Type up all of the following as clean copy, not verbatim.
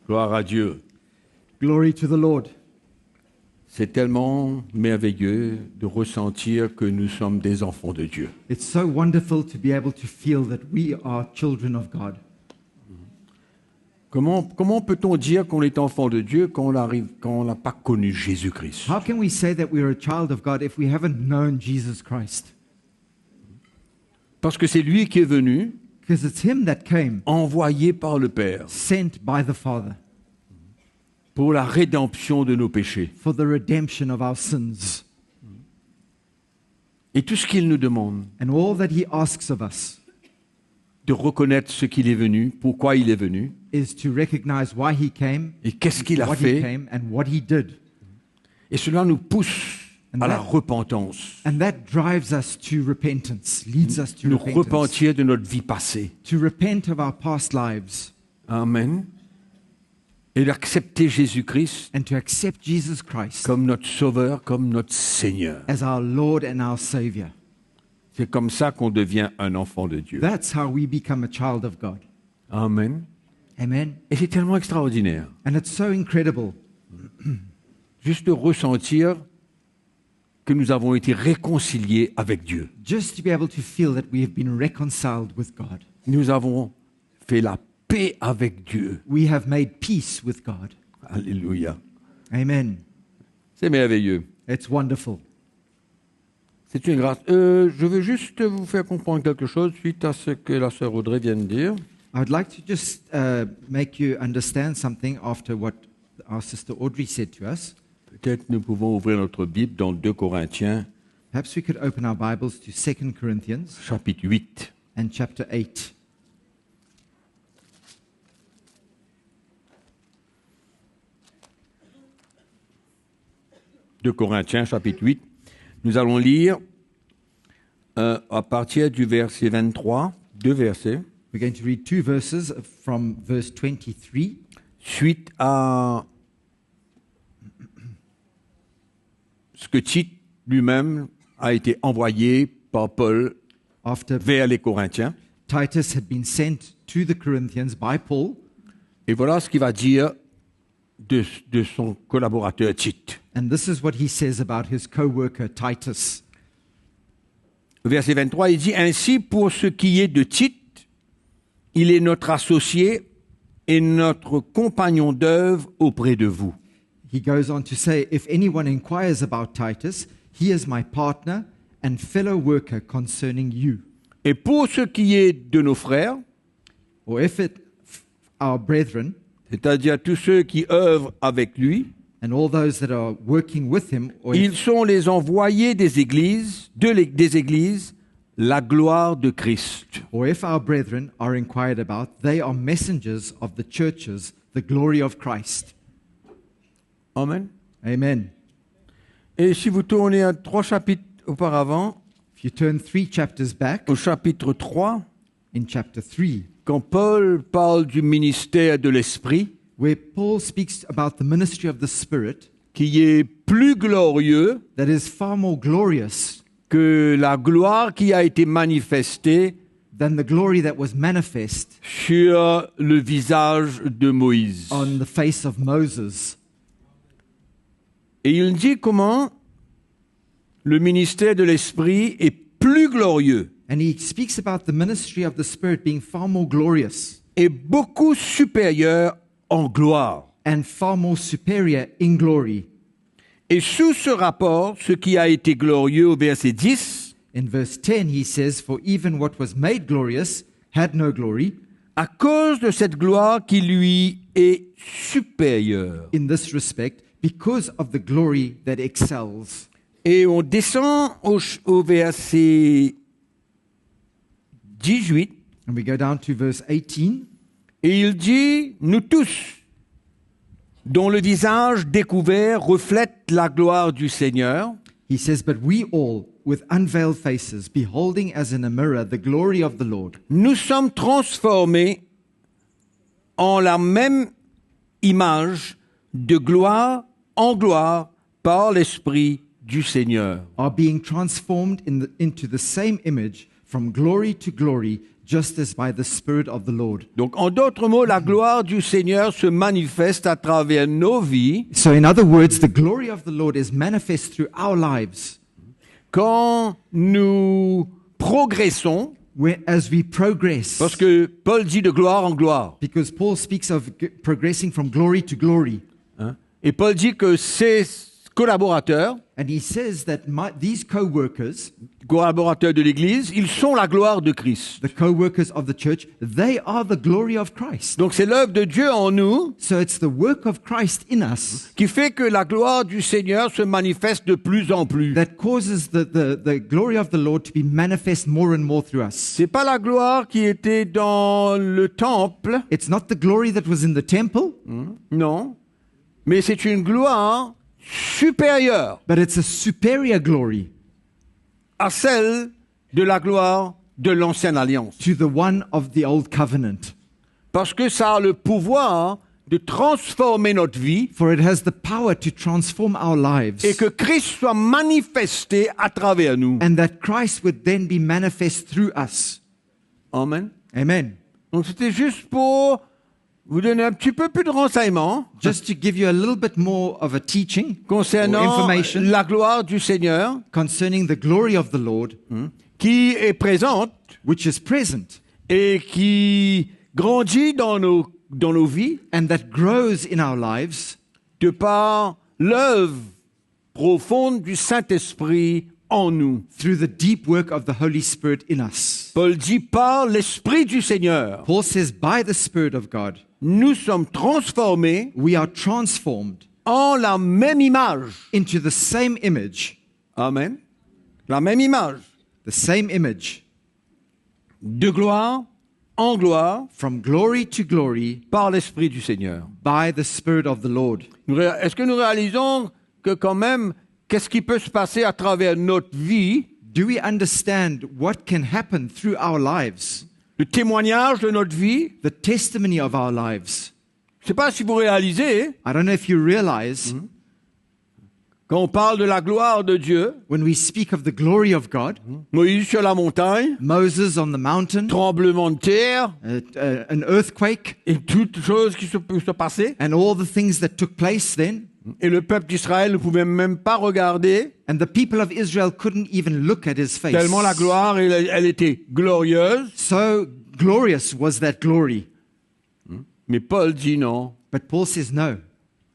Gloire à Dieu. Glory to the Lord. C'est tellement merveilleux de ressentir que nous sommes des enfants de Dieu. It's so wonderful to be able to feel that we are children of God. Comment peut-on dire qu'on est enfant de Dieu quand on n'a pas connu Jésus-Christ? How can we say that we are a child of God if we haven't known Jesus Christ? Parce que c'est lui qui est venu, Because it's Him that came, envoyé par le Père, sent by the Father, pour la rédemption de nos péchés. for the redemption of our sins. Et tout ce qu'il nous demande, And all that He asks of us de reconnaître ce qu'il est venu, pourquoi il est venu, is to recognize why He came, et qu'est-ce qu'il a what He fait. came, and what He did. Et cela nous pousse And à la that- repentance, And that drives us to repentance, leads us to nous repentance, repentir de notre vie passée. to repent of our past lives, Amen. Et d'accepter Jésus-Christ and to accept Jesus Christ comme notre Sauveur, comme notre Seigneur. as our Lord and our Savior. C'est comme ça qu'on devient un enfant de Dieu. That's how we become a child of God. Amen. Amen. Et c'est tellement extraordinaire. And it's so incredible Juste de ressentir que nous avons été réconciliés avec Dieu. just to be able to feel that we have been reconciled with God. Nous avons fait la paix avec Dieu. We have made peace with God. Alléluia. Amen. C'est merveilleux. It's wonderful. C'est une grâce. Je veux juste vous faire comprendre quelque chose suite à ce que la sœur Audrey vient de dire. I would like to just make you understand something after what our sister Audrey said to us. Peut-être nous pouvons ouvrir notre Bible dans 2 Corinthiens, Perhaps we could open our Bibles to 2 Corinthians chapitre 8. and chapter 8. De Corinthiens, chapitre 8. Nous allons lire à partir du verset 23, deux versets, We're going to read two verses from verse 23 suite à ce que Tite lui-même a été envoyé par Paul after vers les Corinthiens. Titus had been sent to the Corinthians by Paul. Et voilà ce qu'il va dire de son collaborateur Tite. And this is what he says about his co-worker Titus. Verset 23, il dit « Ainsi, pour ce qui est de Tite, il est notre associé et notre compagnon d'œuvre auprès de vous. He goes on to say, if anyone inquires about Titus, he is my partner and fellow worker concerning you. Et pour ce qui est de nos frères, Or if it, our brethren, c'est-à-dire tous ceux qui œuvrent avec lui, and all those that are working with him, or ils sont les envoyés des églises, des églises, la gloire de Christ. if our brethren are inquired about, they are messengers of the churches, the glory of Christ. Amen. Amen. Et si vous tournez à 3 chapitres auparavant, If you turn 3 chapters back, au chapitre 3, in chapter 3, quand Paul parle du ministère de l'Esprit, where Paul speaks about the ministry of the Spirit, qui est plus glorieux that is far more glorious que la gloire qui a été manifestée than the glory that was manifest sur le visage de Moïse. on the face of Moses. Et il dit comment le ministère de l'Esprit est plus glorieux And he speaks about the ministry of the Spirit being far more glorious et beaucoup supérieur en gloire. and far more superior in glory. Et sous ce rapport, ce qui a été glorieux au verset 10, In verse 10, he says, for even what was made glorious had no glory, à cause de cette gloire qui lui est supérieure. in this respect, because of the glory that excels. Et on descend au verset 18, And we go down to verse 18, et il dit, nous tous, dont le visage découvert reflète la gloire du Seigneur, he says, but we all, with unveiled faces, beholding as in a mirror the glory of the Lord, nous sommes transformés en la même image de gloire en gloire par l'Esprit du Seigneur. are being transformed into the same image from glory to glory, just as by the Spirit of the Lord. Donc, en d'autres mots, la gloire du Seigneur se manifeste à travers nos vies So, in other words, the glory of the Lord is manifest through our lives quand nous progressons, as we progress. parce que Paul dit de gloire en gloire. Because Paul speaks of progressing from glory to glory. Hein. Et Paul dit que ses collaborateurs, And he says that these co-workers, collaborateurs de l'Église, ils sont la gloire de Christ. the co-workers of the church, they are the glory of Christ. Donc c'est l'œuvre de Dieu en nous So it's the work of Christ in us qui fait que la gloire du Seigneur se manifeste de plus en plus. that causes the glory of the Lord to be manifest more and more through us. C'est pas la gloire qui était dans le temple, It's not the glory that was in the temple, non, mais c'est une gloire supérieure but it's a superior glory à celle de la gloire de l'ancienne alliance. to the one of the old covenant. Parce que ça a le pouvoir de transformer notre vie For it has the power to transform our lives, et que Christ soit manifesté à travers nous. and that Christ would then be manifest through us. Amen. Amen. Donc c'était juste pour vous donner un petit peu plus de renseignements Just to give you a little bit more of a teaching or concernant information la gloire du Seigneur concerning the glory of the Lord, qui est présente which is present et qui grandit dans nos vies and that grows in our lives de par l'œuvre profonde du Saint-Esprit en nous. through the deep work of the Holy Spirit in us. Paul dit par l'Esprit du Seigneur, Paul says, by the Spirit of God, nous sommes transformés we are transformed en la même image. into the same image, Amen. La même image. the same image, De gloire en gloire from glory to glory par l'Esprit du Seigneur. by the Spirit of the Lord. Est-ce que nous réalisons que quand même, qu'est-ce qui peut se passer à travers notre vie, Do we understand what can happen through our lives, le témoignage de notre vie? the testimony of our lives? Je ne sais pas si vous réalisez, I don't know if you realize quand on parle de la gloire de Dieu, when we speak of the glory of God, Moïse sur la montagne, Moses on the mountain, tremblement de terre an earthquake, et toutes choses qui peuvent se passer. and all the things that took place then, Et le peuple d'Israël ne pouvait même pas regarder, and the people of Israel couldn't even look at his face. tellement la gloire, elle était glorieuse. So glorious was that glory. Mais Paul dit non, But Paul says no.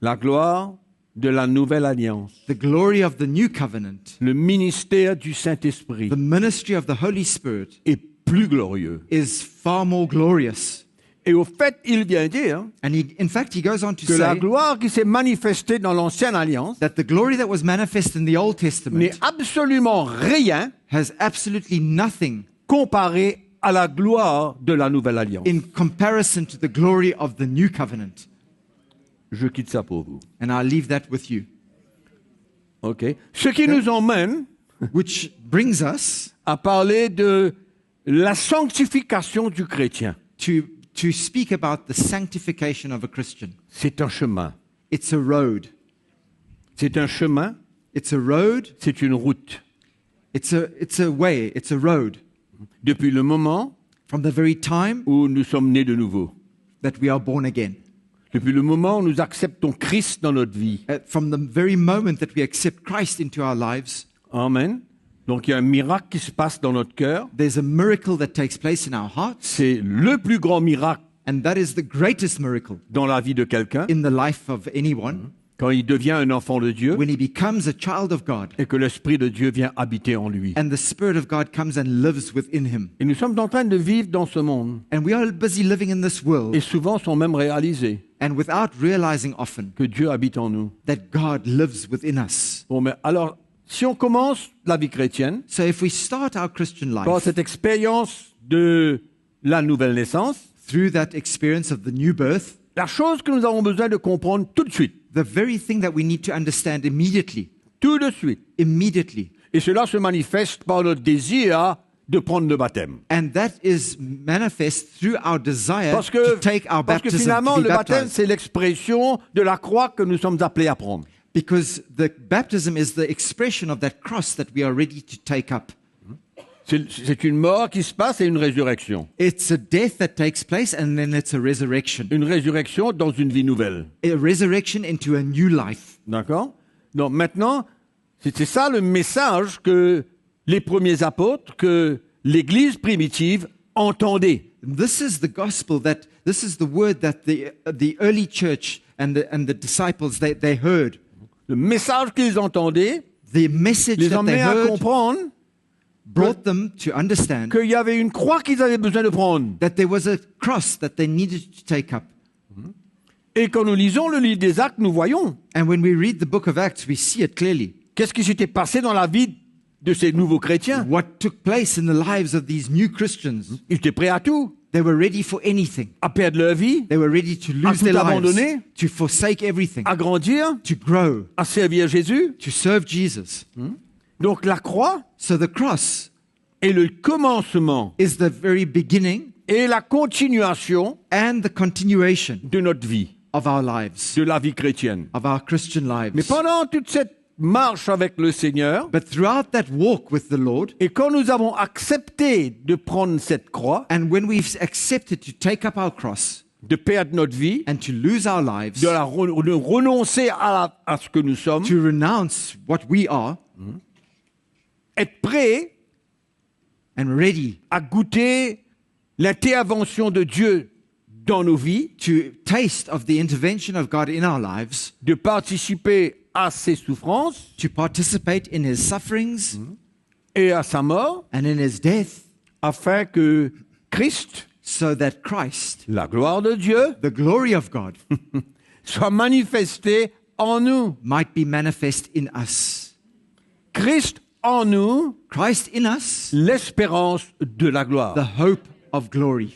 la gloire de la nouvelle alliance, The glory of the new covenant, le ministère du Saint-Esprit the ministry of the Holy Spirit, est plus glorieux. is far more glorious. Et au fait, il vient dire And in fact, he goes on to que la say gloire qui s'est manifestée dans l'ancienne alliance that the glory that was manifest in the Old n'est Testament absolument rien has absolutely nothing comparé à la gloire de la nouvelle alliance. in comparison to the glory of the new covenant. Je quitte ça pour vous. And I'll leave that with you. OK? Ce qui nous emmène Which brings us à parler de la sanctification du chrétien. to speak about the sanctification of a Christian. C'est un chemin. It's a road. C'est un chemin, It's a road. c'est une route. It's a way. It's a road. Depuis le moment From the very time où nous sommes nés de nouveau. that we are born again. Depuis le moment où nous acceptons Christ dans notre vie. From the very moment that we accept Christ into our lives, Amen. Donc il y a un miracle qui se passe dans notre cœur. there's a miracle that takes place in our hearts, C'est le plus grand miracle and that is the greatest miracle dans la vie de quelqu'un in the life of anyone quand il devient un enfant de Dieu when he becomes a child of God et que l'Esprit de Dieu vient habiter en lui. and the Spirit of God comes and lives within him. Et nous sommes en train de vivre dans ce monde And we are busy living in this world et souvent sans même réaliser and without realizing often que Dieu habite en nous. that God lives within us. Bon, mais alors, si on commence la vie chrétienne So if we start our Christian par life cette expérience de la nouvelle naissance, through that experience of the new birth, la chose que nous avons besoin de comprendre tout de suite, the very thing that we need to understand tout de suite, immediately, et cela se manifeste par notre désir de prendre le baptême. and that is manifest through our desire Parce to que, take our parce que baptism, finalement, to be le baptême, baptized. c'est l'expression de la croix que nous sommes appelés à prendre. Because the baptism is the expression of that cross that we are ready to take up. C'est une mort qui se passe et une résurrection. It's a death that takes place and then it's a resurrection. Une résurrection dans une vie nouvelle. A resurrection into a new life. D'accord? Donc maintenant, c'était ça le message que les premiers apôtres, que l'Église primitive entendait. This is the gospel this is the word that the early church and the disciples they heard. Le message qu'ils entendaient The message les that they emmenait à heard comprendre brought them to understand qu'il y avait une croix qu'ils avaient besoin de prendre. that there was a cross that they needed to take up. Et quand nous lisons le livre des Actes, nous voyons And when we read the book of Acts, we see it clearly. qu'est-ce qui s'était passé dans la vie de ces nouveaux chrétiens. What took place in the lives of these new Christians. Ils étaient prêts à tout, They were ready for anything. à perdre leur vie, They were ready to à lose tout their lives, abandonner, to forsake everything, à grandir, to grow, à servir Jésus. to serve Jesus. Donc la croix So the cross est le commencement is the very beginning et la continuation and the continuation de notre vie, of our lives, de la vie chrétienne. of our Christian lives. Mais pendant toute cette marche avec le Seigneur, But throughout that walk with the Lord, et quand nous avons accepté de prendre cette croix, and when we've accepted to take up our cross de perdre notre vie, and to lose our lives, de renoncer à ce que nous sommes, to renounce what we are, être prêt and ready à goûter l'intervention de Dieu dans nos vies, to taste of the intervention of God in our lives, de participer à ses souffrances to participate in His sufferings et à sa mort, and in His death, afin que Christ, so that Christ, la gloire de Dieu, the glory of God, soit manifesté en nous. might be manifest in us. Christ en nous, Christ in us, l'espérance de la the gloire. hope of glory.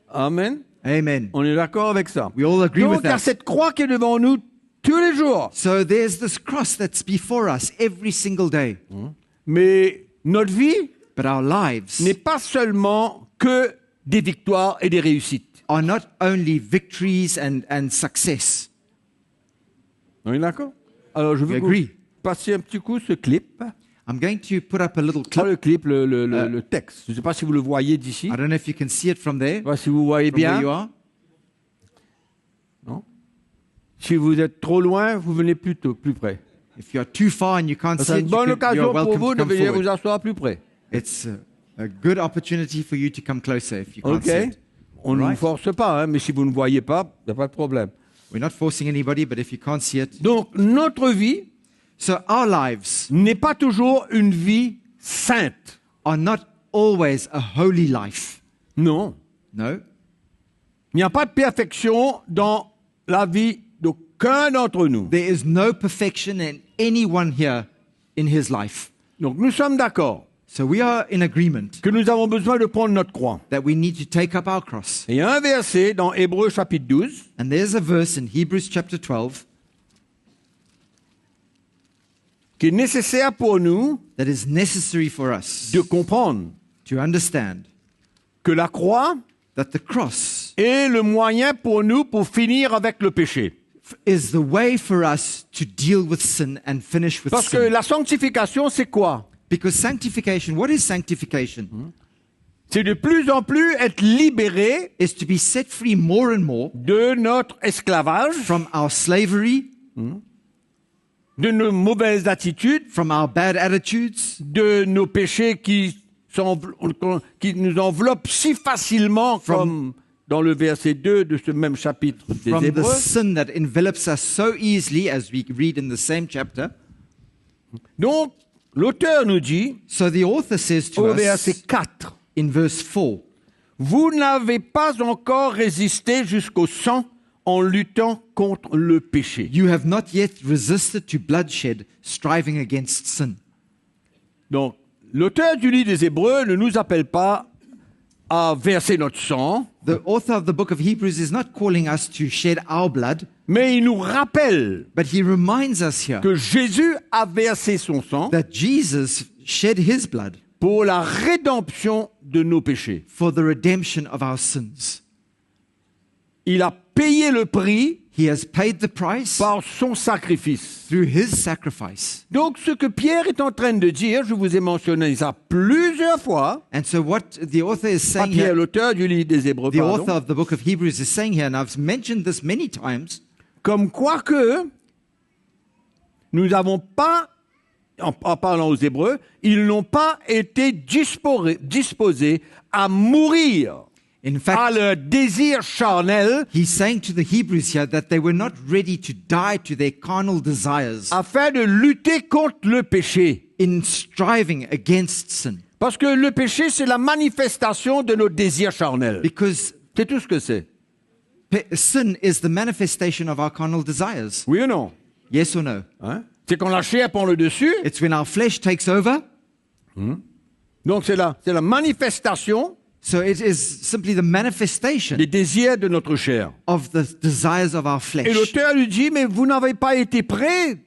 Amen. Amen. On est d'accord avec ça. We all agree Donc, with il y a that. cette croix qui est devant nous tous les jours. So there's this cross that's before us every single day. Mais notre vie But our lives n'est pas seulement que des victoires et des réussites. are not only victories and success. On est d'accord? Alors, je veux We que vous agree. passiez un petit coup ce clip. I'm going to put up a little Pas clip. le clip, le texte. Je ne sais pas si vous le voyez d'ici. I don't know if you can see it from there, Je ne sais pas si vous voyez from where you bien. are. Non? Si vous êtes trop loin, vous venez plus près. If you're too far and you can't C'est see une it, bonne you're occasion pour welcome vous to de come venir vous forward. asseoir plus près. It's a good opportunity for you to come closer if you can't see OK? it. On ne vous Right. force pas, hein, mais si vous ne voyez pas, il n'y a pas de problème. We're not forcing anybody, but if you can't see it. Donc, notre vie So our lives n'est pas toujours une vie sainte. are not always a holy life. Non. No. Il n'y a pas de perfection dans la vie d'aucun d'entre nous. There is no perfection in anyone here in his life. Donc, nous sommes d'accord So we are in agreement que nous avons besoin de prendre notre croix. that we need to take up our cross. Et il y a un verset dans Hébreux chapitre 12 And there's a verse in Hebrews chapter 12 qui est nécessaire pour nous that is necessary for us de comprendre to understand que la croix that the cross est le moyen pour nous pour finir avec le péché. is the way for us to deal with sin and finish with Parce que sin. la sanctification, c'est quoi? Because sanctification, what is sanctification? C'est de plus en plus être libéré Is to be set free more and more de notre esclavage, from our slavery, de nos mauvaises attitudes, from our bad attitudes, de nos péchés qui nous enveloppent si facilement, comme dans le verset 2 de ce même chapitre des from the Hébreux. sin that envelops us so easily, as we read in the same chapter. Donc, l'auteur nous dit, So the author says to au us verset 4, in verse 4, vous n'avez pas encore résisté jusqu'au sang en luttant contre le péché. you have not yet resisted to bloodshed, striving against sin. Donc, l'auteur du livre des Hébreux ne nous appelle pas à verser notre sang, The author of the book of Hebrews is not calling us to shed our blood, mais il nous rappelle but he reminds us here que Jésus a versé son sang that Jesus shed his blood pour la rédemption de nos péchés. for the redemption of our sins. Il a payé le prix He has paid the price par son sacrifice. through his sacrifice. Donc, ce que Pierre est en train de dire, je vous ai mentionné ça plusieurs fois, And so what the author is pas saying Pierre, here, l'auteur du livre des Hébreux, the pardon, author of the book of Hebrews is saying here, and I've mentioned this many times, comme quoi que nous n'avons pas, en parlant aux Hébreux, ils n'ont pas été disposés à mourir in à fact, leur désir charnel he's saying to the Hebrews here that they were not ready to die to their carnal desires afin de lutter contre le péché. in striving against sin. Parce que le péché, c'est la manifestation de nos désirs charnels. Because C'est tout ce que c'est. sin is the manifestation of our carnal desires. Oui ou non? Yes or no? Hein? C'est quand la chair prend le dessus. It's when our flesh takes over. Donc c'est la manifestation So it is simply the manifestation des désirs de notre chair. of the desires of our Et flesh. l'auteur lui dit, mais vous n'avez pas été prêts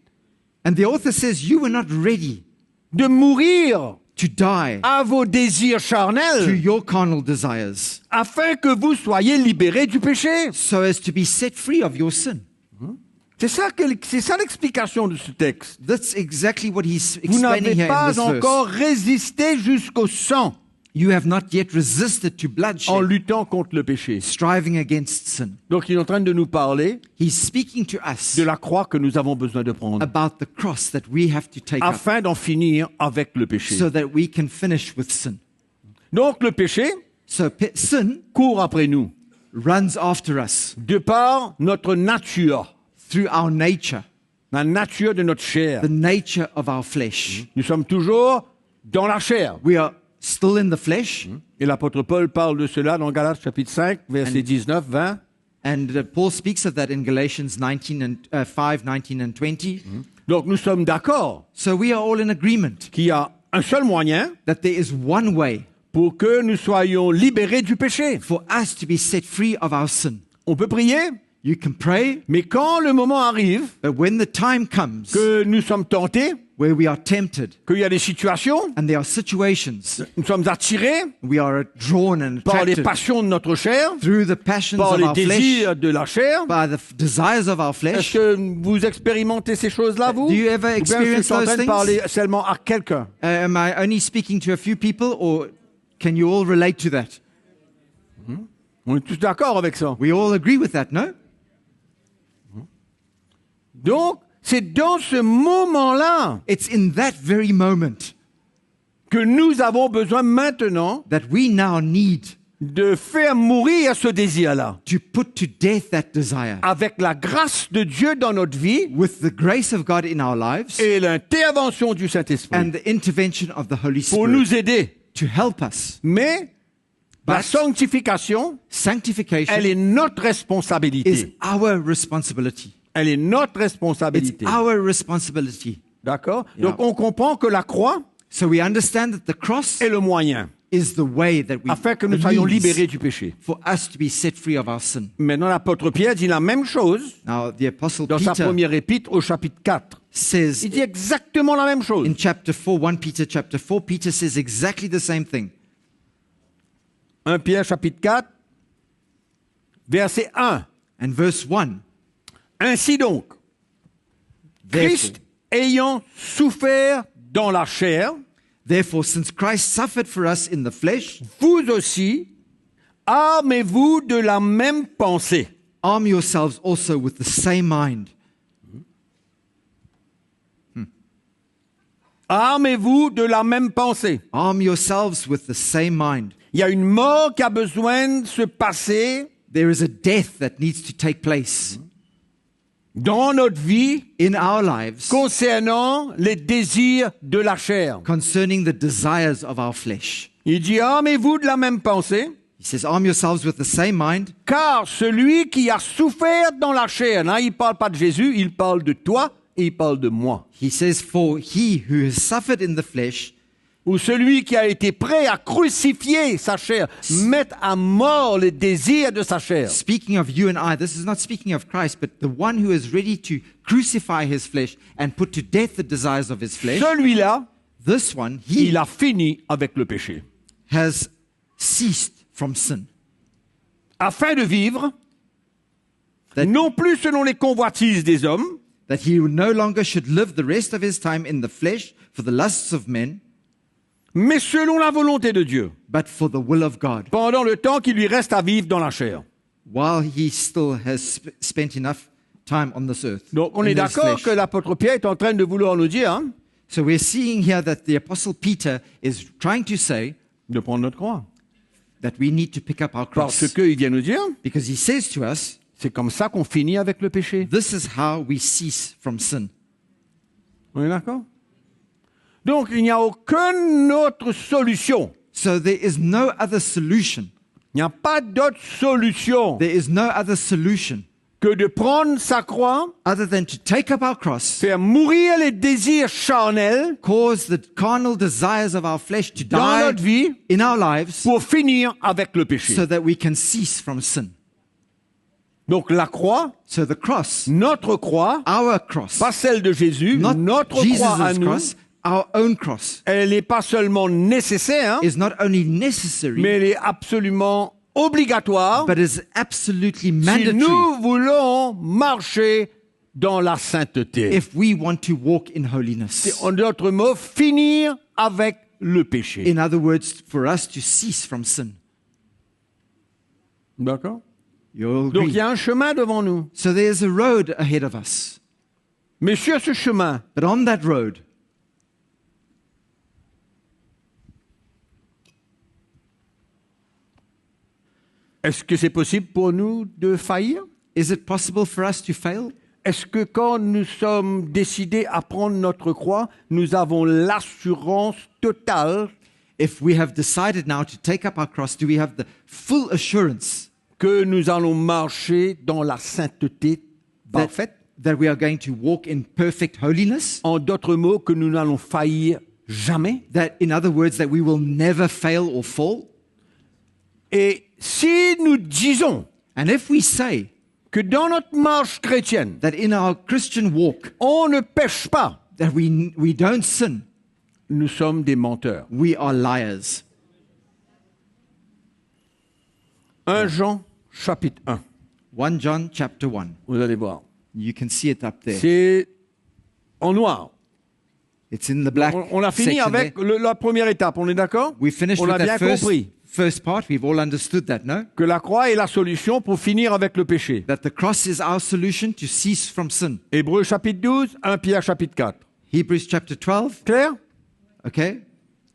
And the author says, you were not ready de mourir to die à vos désirs to charnels your carnal desires afin que vous soyez libérés du péché. so as to be set free of your sin. C'est ça l'explication de ce texte. That's exactly what he's Vous explaining n'avez here in pas this verse. encore résisté jusqu'au sang You have not yet resisted to en bloodshed, luttant contre le péché. striving against sin. Donc il est en train de nous parler He's speaking to us de la croix que nous avons besoin de prendre about the cross that we have to take up afin d'en finir avec le péché. so that we can finish with sin. Donc le péché So sin court après nous runs after us de par notre nature, through our nature, la nature de notre chair. the nature of our flesh. Nous sommes toujours dans la chair. We are still in the flesh, Et l'apôtre Paul parle de cela dans Galates chapitre 5, versets 19, 20. and Paul speaks of that in Galatians 5, 19 and 20. Donc nous sommes d'accord So we are all in agreement qu'il y a un seul moyen that there is one way pour que nous soyons libérés du péché. for us to be set free of our sin. On peut prier, You can pray, mais quand le moment arrive but when the time comes que nous sommes tentés, where we are tempted qu'il y a des situations, and there are situations nous sommes attirés we are drawn and par les attracted passions de notre chair, through the passions par of les our flesh, désirs de la chair. by the desires of our Est-ce flesh. que vous expérimentez ces choses-là, vous? Do you ever Ou bien je experience suis en train those de things? parler seulement à quelqu'un? Am I only speaking to a few people, or can you all relate to that? On est tous d'accord avec ça. We all agree with that, no? Donc, c'est dans ce moment-là It's in that very moment que nous avons besoin maintenant that we now need de faire mourir ce désir-là. to put to death that desire. Avec la grâce de Dieu dans notre vie With the grace of God in our lives et l'intervention du Saint-Esprit and the intervention of the Holy pour Spirit nous aider. to help us. Mais la But sanctification, sanctification elle est notre is responsabilité. our responsibility. Elle est notre It's responsabilité. our responsibility. D'accord? Yeah. Donc on comprend que la croix So we understand that the cross est le moyen is the way that we afin que nous the soyons means libérés du péché. for us to be set free of our sin. Maintenant, l'apôtre Pierre dit la même chose Now, the Apostle dans sa Peter première épître au chapitre 4. says Il dit exactement la même chose. in chapter 4, 1 Peter chapter 4, Peter says exactly the same thing. 1 Pierre chapitre 4, verset 1. And verse 1, Ainsi donc, Christ ayant souffert dans la chair, therefore, since Christ suffered for us in the flesh, vous aussi, armez-vous de la même pensée. arm yourselves also with the same mind. Armez-vous de la même pensée. Arm yourselves with the same mind. Il y a une mort qui a besoin de se passer There is a death that needs to take place dans notre vie in our lives concernant les désirs de la chair. concerning the desires of our flesh. Il dit, armez-vous de la même pensée, He says, arm yourselves with the same mind, car celui qui a souffert dans la chair, là, il ne parle pas de Jésus, il parle de toi et il parle de moi. he says, for he who has suffered in the flesh, Ou celui qui a été prêt à crucifier sa chair, mettre à mort les désirs de sa chair. speaking of you and I, this is not speaking of Christ, but the one who is ready to crucify his flesh and put to death the desires of his flesh, Celui-là, this one, he il a fini avec le péché. has ceased from sin. Afin de vivre, That- non plus selon les convoitises des hommes, that he no longer should live the rest of his time in the flesh for the lusts of men, mais selon la volonté de Dieu, but for the will of God, pendant le temps qu'il lui reste à vivre dans la chair. while he still has spent enough time on this earth. Donc on in est his d'accord flesh. que l'apôtre Pierre est en train de vouloir nous dire So we're seeing here that the Apostle Peter is trying to say de prendre notre croix. that we need to pick up our Parce cross. qu'il vient nous dire, Because he says to us, c'est comme ça qu'on finit avec le péché. this is how we cease from sin. On est d'accord? Donc il n'y a aucune autre solution. So there is no other solution. Il n'y a pas d'autre solution There is no other solution que de prendre sa croix, other than to take up our cross, faire mourir les désirs charnels cause the carnal desires of our flesh to dans die notre vie in our lives pour finir avec le péché. so that we can cease from sin. Donc la croix, So the cross, notre croix, our cross, pas celle de Jésus, not notre croix à Jesus' nous, cross, our own cross, elle n'est pas seulement nécessaire, is not only necessary, mais elle est absolument obligatoire but is absolutely si mandatory nous voulons marcher dans la sainteté. if we want to walk in holiness. C'est en d'autres mots, finir avec le péché. In other words, for us to cease from sin. D'accord? You'll Donc il agree. y a un chemin devant nous. So there's a road ahead of us. Mais sur ce chemin, But on that road, est-ce que c'est possible pour nous de faillir? is it possible for us to fail? Est-ce que quand nous sommes décidés à prendre notre croix, nous avons l'assurance totale If we have decided now to take up our cross, do we have the full assurance que nous allons marcher dans la sainteté parfaite? that we are going to walk in perfect holiness? En d'autres mots, que nous n'allons faillir jamais? That, in other words, that we will never fail or fall? Et si nous disons And if we say que dans notre marche chrétienne, that in our Christian walk, on ne pêche pas, that we don't sin, nous sommes des menteurs. we are liars. 1 Jean chapitre 1, 1 John chapter 1. vous allez voir. You can see it up there. C'est en noir. It's in the black On a fini section avec there. la première étape, on est d'accord? We finished On with a bien that compris first part. We've all understood that, no? que la croix est la solution pour finir avec le péché. That the cross is our solution to cease from sin. Hébreux chapitre 12, 1 Pierre chapitre 4. Hebrews chapter 12, Clair? okay?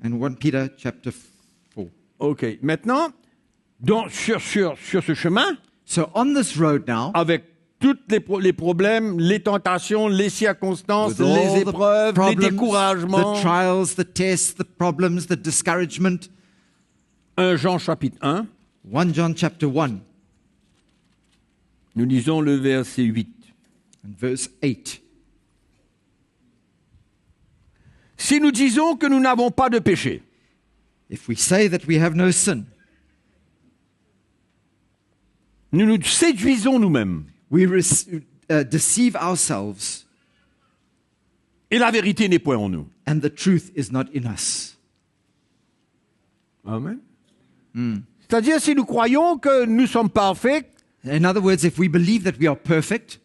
And 1 Peter chapter 4. OK. Maintenant, sur ce chemin, So on this road now, avec tous les problèmes, les tentations, les circonstances, with all les the épreuves, les problems, découragements. the trials, the tests, the problems, the discouragement, 1 Jean chapitre 1, 1 John chapter 1 nous lisons le verset 8. and verse 8. Si nous disons que nous n'avons pas de péché, If we say that we have no sin, nous nous séduisons nous-mêmes. we deceive ourselves, Et la vérité n'est point en nous. and the truth is not in us. Amen. C'est-à-dire, si nous croyons que nous sommes parfaits, In other words, if we believe that we are perfect,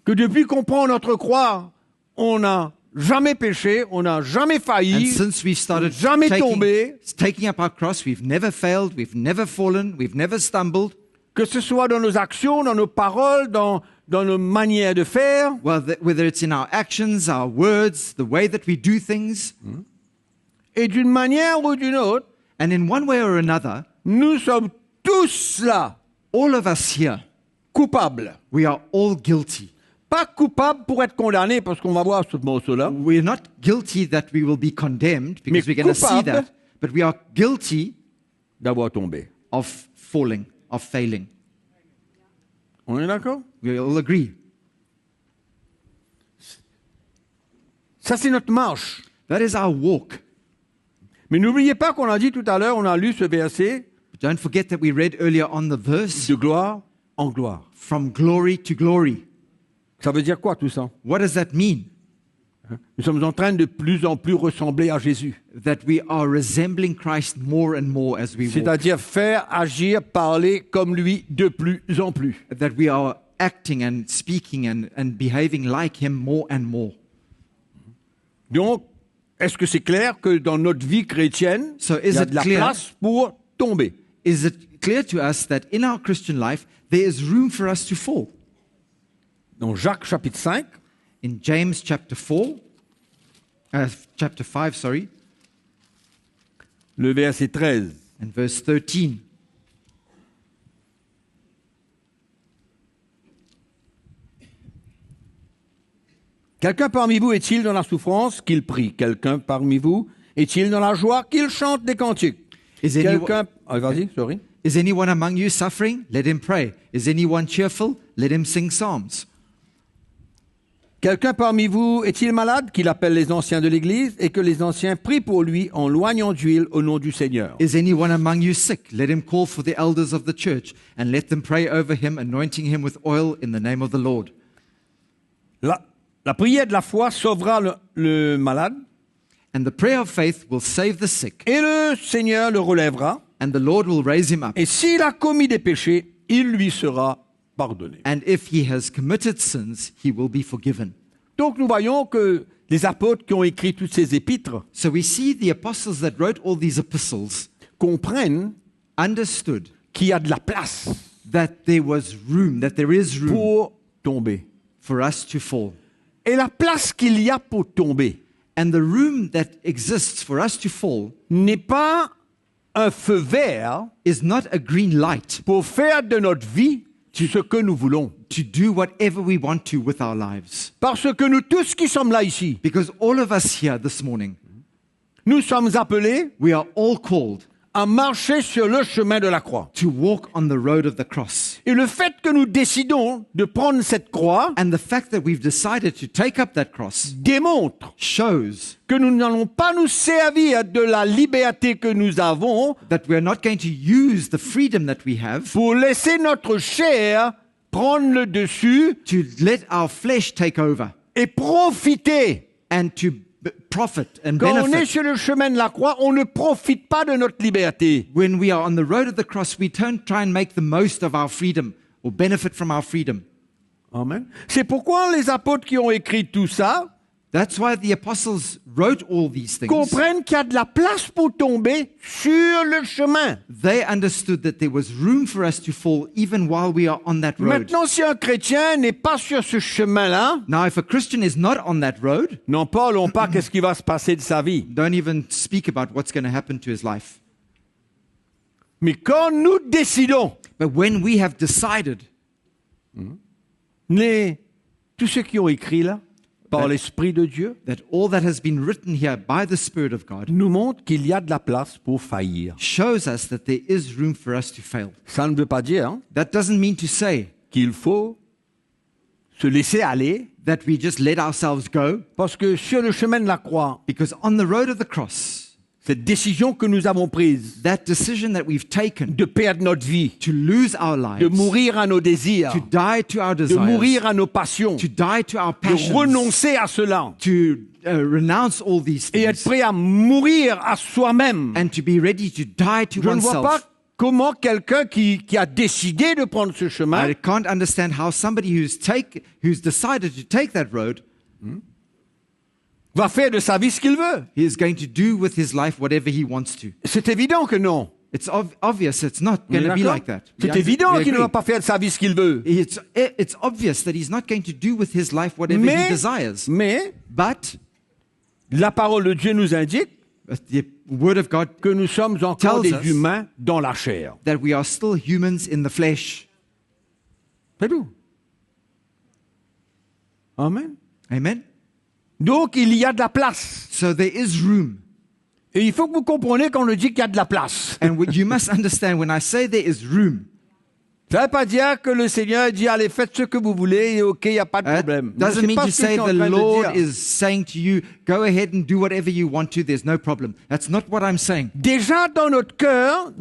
que depuis qu'on prend notre croix, on n'a jamais péché, on n'a jamais and failli, since we've started jamais tombé, taking up our cross, we've never failed, we've never fallen, we've never stumbled, que ce soit dans nos actions, dans nos paroles, dans nos manières de faire, whether it's in our actions, our words, the way that we do things, et d'une manière ou d'une autre, and in one way or another, nous sommes tous là, all of us here, coupables. we are all guilty. Pas coupables pour être condamnés, parce qu'on va voir ce morceau-là, We're not guilty that we will be condemned, because Mais we're going to see coupables that, but we are guilty d'avoir tombé. of falling, of failing. On est d'accord? We all agree. Ça, c'est notre marche. That is our walk. Mais n'oubliez pas qu'on a dit tout à l'heure, on a lu ce verset, But don't forget that we read earlier on the verse, de gloire en gloire. from glory to glory. Ça veut dire quoi tout ça? What does that mean? Nous sommes en train de plus en plus ressembler à Jésus. that we are resembling Christ more and more as we walk. C'est-à-dire faire, agir, parler comme lui de plus en plus. That we are acting and speaking and behaving like Him more and more. Donc, est-ce que c'est clair que dans notre vie chrétienne, So il is y a it de la clear? place pour tomber? Is it clear to us that in our Christian life there is room for us to fall? Dans Jacques chapitre 5, In James chapter 5, sorry, le verset 13. and verse 13. Quelqu'un parmi vous est-il dans la souffrance qu'il prie? Quelqu'un parmi vous est-il dans la joie qu'il chante des cantiques? Is anyone, Quelqu'un... Ah, vas-y, sorry. is anyone among you suffering? Let him pray. Is anyone cheerful? Let him sing psalms. Quelqu'un parmi vous est-il malade qu'il appelle les anciens de l'Église et que les anciens prient pour lui en loignant d'huile au nom du Seigneur? Is anyone among you sick? Let him call for the elders of the church and let them pray over him, anointing him with oil in the name of the Lord. La prière de la foi sauvera le malade And the prayer of faith will save the sick, et le Seigneur le relèvera. and the Lord will raise him up. Et s'il a commis des péchés, il lui sera pardonné. And if he has committed sins, he will be forgiven. Donc nous voyons que les apôtres qui ont écrit toutes ces épîtres So we see the apostles that wrote all these epistles comprennent understood qu'il y a de la place that there was room, that there is room pour tomber. for us to fall. Et la place qu'il y a pour tomber And the room that exists for us to fall n'est pas un feu vert is not a green light pour faire de notre vie ce que nous voulons. to do whatever we want to with our lives. Parce que nous tous qui sommes là ici, Because all of us here this morning, nous sommes appelés we are all called à marcher sur le chemin de la croix. to walk on the road of the cross. Et le fait que nous décidons de prendre cette croix And the fact that we've decided to take up that cross démontre shows que nous n'allons pas nous servir de la liberté que nous avons that we are not going to use the freedom that we have pour laisser notre chair prendre le dessus to let our flesh take over et profiter. and to profit and Quand on est benefit. sur le chemin de la croix, on ne profite pas de notre liberté. When we are on the road of the cross, we don't try and make the most of our freedom or benefit from our freedom. Amen. C'est pourquoi les apôtres qui ont écrit tout ça That's why the apostles wrote all these things. comprennent qu'il y a de la place pour tomber sur le chemin. They understood that there was room for us to fall even while we are on that road. Maintenant, si un chrétien n'est pas sur ce chemin-là, Now, if a Christian is not on that road, n'en parlons pas qu'est-ce qui va se passer de sa vie. don't even speak about what's going to happen to his life. Mais quand nous décidons, But when we have decided, tous ceux qui ont écrit là, par l'Esprit de Dieu, that all that has been written here by the Spirit of God nous montrent qu'il y a de la place pour faillir. shows us that there is room for us to fail. Ça ne veut pas dire That doesn't mean to say qu'il faut se laisser aller, that we just let ourselves go, parce que sur le chemin de la croix, because on the road of the cross, cette décision que nous avons prise that decision that we've taken de perdre notre vie, to lose our de lives, mourir à nos désirs, to die to our de desires, mourir à nos passions, to die to our de passions, renoncer à cela to renounce all these et être things, prêt à mourir à soi-même. and to be ready to die to Je ne vois pas oneself. comment quelqu'un qui a décidé de prendre ce chemin I can't understand how somebody who's decided to take that road, va faire de sa vie ce qu'il veut. he is going to do with his life whatever he wants to. C'est évident que non. It's obvious it's not On est going to be d'accord? like that. C'est We évident qu'il ne agree. va pas faire de sa vie ce qu'il veut. It's obvious that he's not going to do with his life whatever he desires. Mais But la parole de Dieu nous indique the Word of God que nous sommes encore Tells des us- humains dans la chair. that we are still humans in the flesh. C'est tout. Amen. Amen? Donc il y a de la place. So there is room. Et il faut que vous compreniez quand on dit qu'il y a de la place. And you must understand when I say there is room, Ça ne veut pas dire que le Seigneur dit allez faites ce que vous voulez et ok, il n'y a pas de problème. that doesn't C'est mean pas to ce que je say suis en the train de Lord dire. is saying to you, go ahead and do whatever you want to, there's no problem. That's not what I'm saying. Déjà dans notre cœur,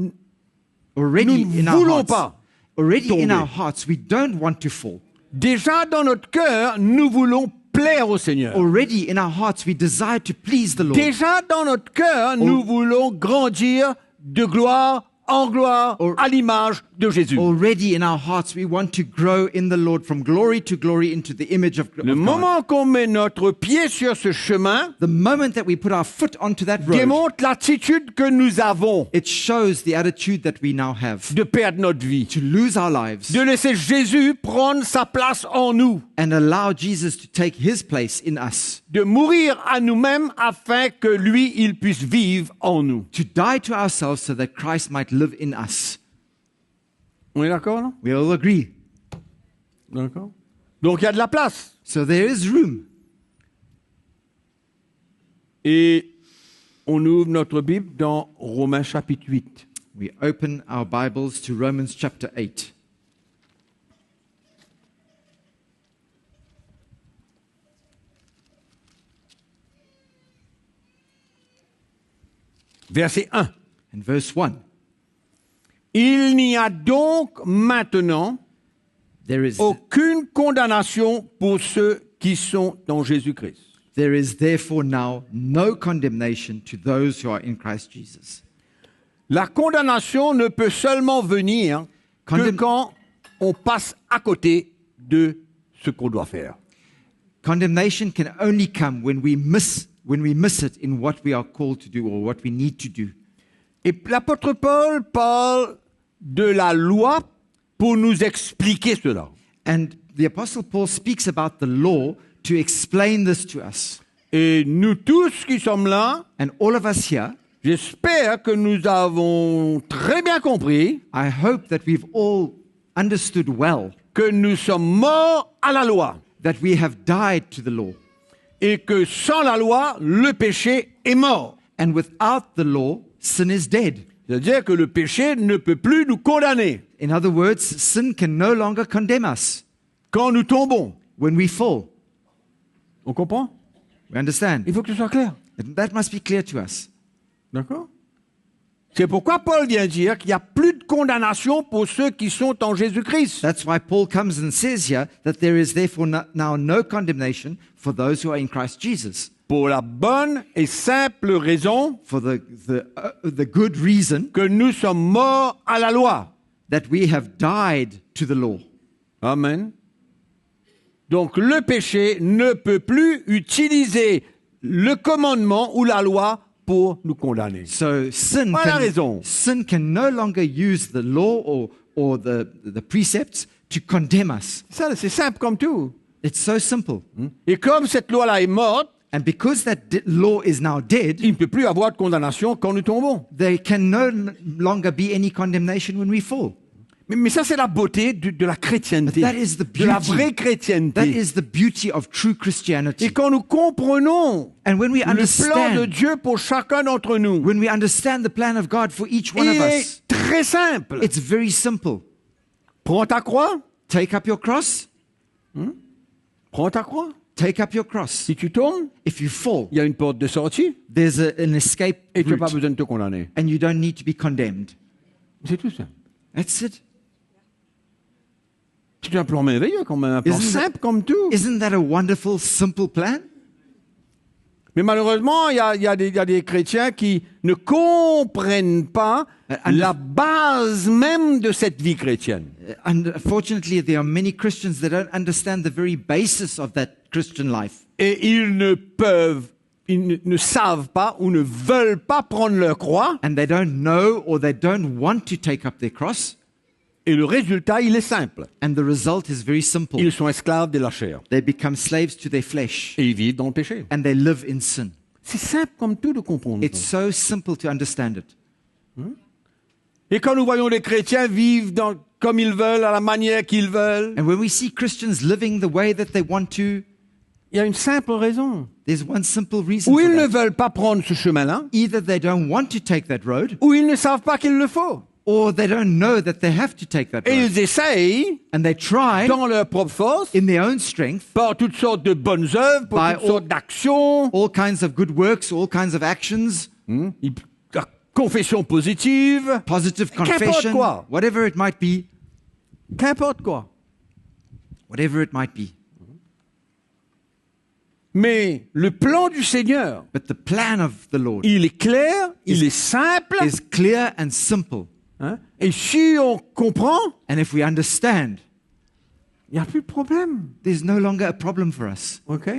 Already nous in ne our voulons hearts, pas already in tomber. our hearts, we don't want to fall. déjà dans notre cœur, nous voulons plaire au Seigneur. Already in our hearts, we desire to please the Lord. Déjà dans notre cœur, nous voulons grandir de gloire en gloire à l'image de Jésus. Already in our hearts, we want to grow in the Lord from glory to glory into the image of Le God. moment qu'on met notre pied sur ce chemin The moment that we put our foot onto that road, démontre l'attitude que nous avons it shows the attitude that we now have de perdre notre vie, to lose our lives de laisser Jésus prendre sa place en nous, and allow Jesus to take his place in us, de mourir à nous-mêmes afin que lui, il puisse vivre en nous. to die to ourselves so that Christ might live in us. On est d'accord, non? We all agree. D'accord. Donc il y a de la place. So there is room. Et on ouvre notre Bible dans Romains chapitre 8. We open our Bibles to Romans chapter 8. Verset 1. And verse 1. Il n'y a donc maintenant There is, aucune condamnation pour ceux qui sont dans Jésus-Christ. there is therefore now no condemnation to those who are in Christ Jesus. La condamnation ne peut seulement venir que Condam- quand on passe à côté de ce qu'on doit faire. Condemnation can only come when we miss it in what we are called to do or what we need to do. Et l'apôtre Paul parle de la loi pour nous expliquer cela. And the Apostle Paul speaks about the law to explain this to us. Et nous tous qui sommes là, And all of us here, j'espère que nous avons très bien compris I hope that we've all understood well que nous sommes morts à la loi that we have died to the law. et que sans la loi, le péché est mort. And without the law, sin is dead. C'est-à-dire que le péché ne peut plus nous condamner In other words, sin can no longer condemn us quand nous tombons. when we fall. On comprend? We understand? Il faut que ce soit clair. That must be clear to us. D'accord? C'est pourquoi Paul vient dire qu'il n'y a plus de condamnation pour ceux qui sont en Jésus-Christ. That's why Paul comes and says here that there is therefore now no condemnation for those who are in Christ Jesus. Pour la bonne et simple raison For the good reason que nous sommes morts à la loi. that we have died to the law. Amen. Donc le péché ne peut plus utiliser le commandement ou la loi pour nous condamner. So Voilà raison. sin can no longer use the law or the precepts to condemn us. Ça, c'est simple comme tout. It's so simple. Et comme cette loi-là est morte, And because that law is now dead, il ne peut plus y avoir de condamnation quand nous tombons. there can no longer be any condemnation when we fall. Mais ça, c'est la beauté de la chrétienté, That is the de la beauty. vraie That chrétienté. is the beauty of true Et Christianity. quand nous comprenons And when we le plan de understand, Dieu pour chacun d'entre nous, when we understand the plan of God for each one il of est us, très simple. it's very simple. Prends ta croix, Take up your cross. prends ta croix. Take up your cross. Si tu tombes, If you fall, il y a une porte de sortie there's an escape et tu n'as pas route, besoin de te condamner. and you don't need to be condemned. C'est tout ça. That's it. C'est un plan merveilleux, quand même, un plan Isn't that- simple comme tout. Isn't that a wonderful, simple plan? Mais malheureusement, il y a des chrétiens qui ne comprennent pas la base même de cette vie chrétienne. Unfortunately, there are many Christians that don't understand the very basis of that Christian life. Et ils ne savent pas ou ne veulent pas prendre leur croix. And they don't know or they don't want to take up their cross. Et le résultat, il est simple. And the result is very simple. Ils sont esclaves de la chair. They become slaves to their flesh Et ils vivent dans le péché. and they live in sin. C'est simple comme tout de comprendre. It's so simple to understand it. Et quand nous voyons les chrétiens vivre comme ils veulent, à la manière qu'ils veulent, And when we see Christians living the way that they want to, il y a une simple raison. there's one simple reason Ou for ils ne that. veulent pas prendre ce chemin-là, Either they don't want to take that road, ou ils ne savent pas qu'il le faut. or they don't know that they have to take that Et road. ils essayent, And they try dans leur propre force, in their own strength, par toutes sortes de bonnes œuvres, par By toutes sortes d'actions, all kinds of good works, all kinds of actions, la confession positive, positive Qu'importe confession, quoi. whatever it might be, qu'importe quoi. whatever it might be. Mais le plan du Seigneur, But the plan of the Lord il est clair, il est simple. is clear and simple. Hein? Et si on comprend, And if we understand, il n'y a plus de problème. there's no longer a problem for us. OK?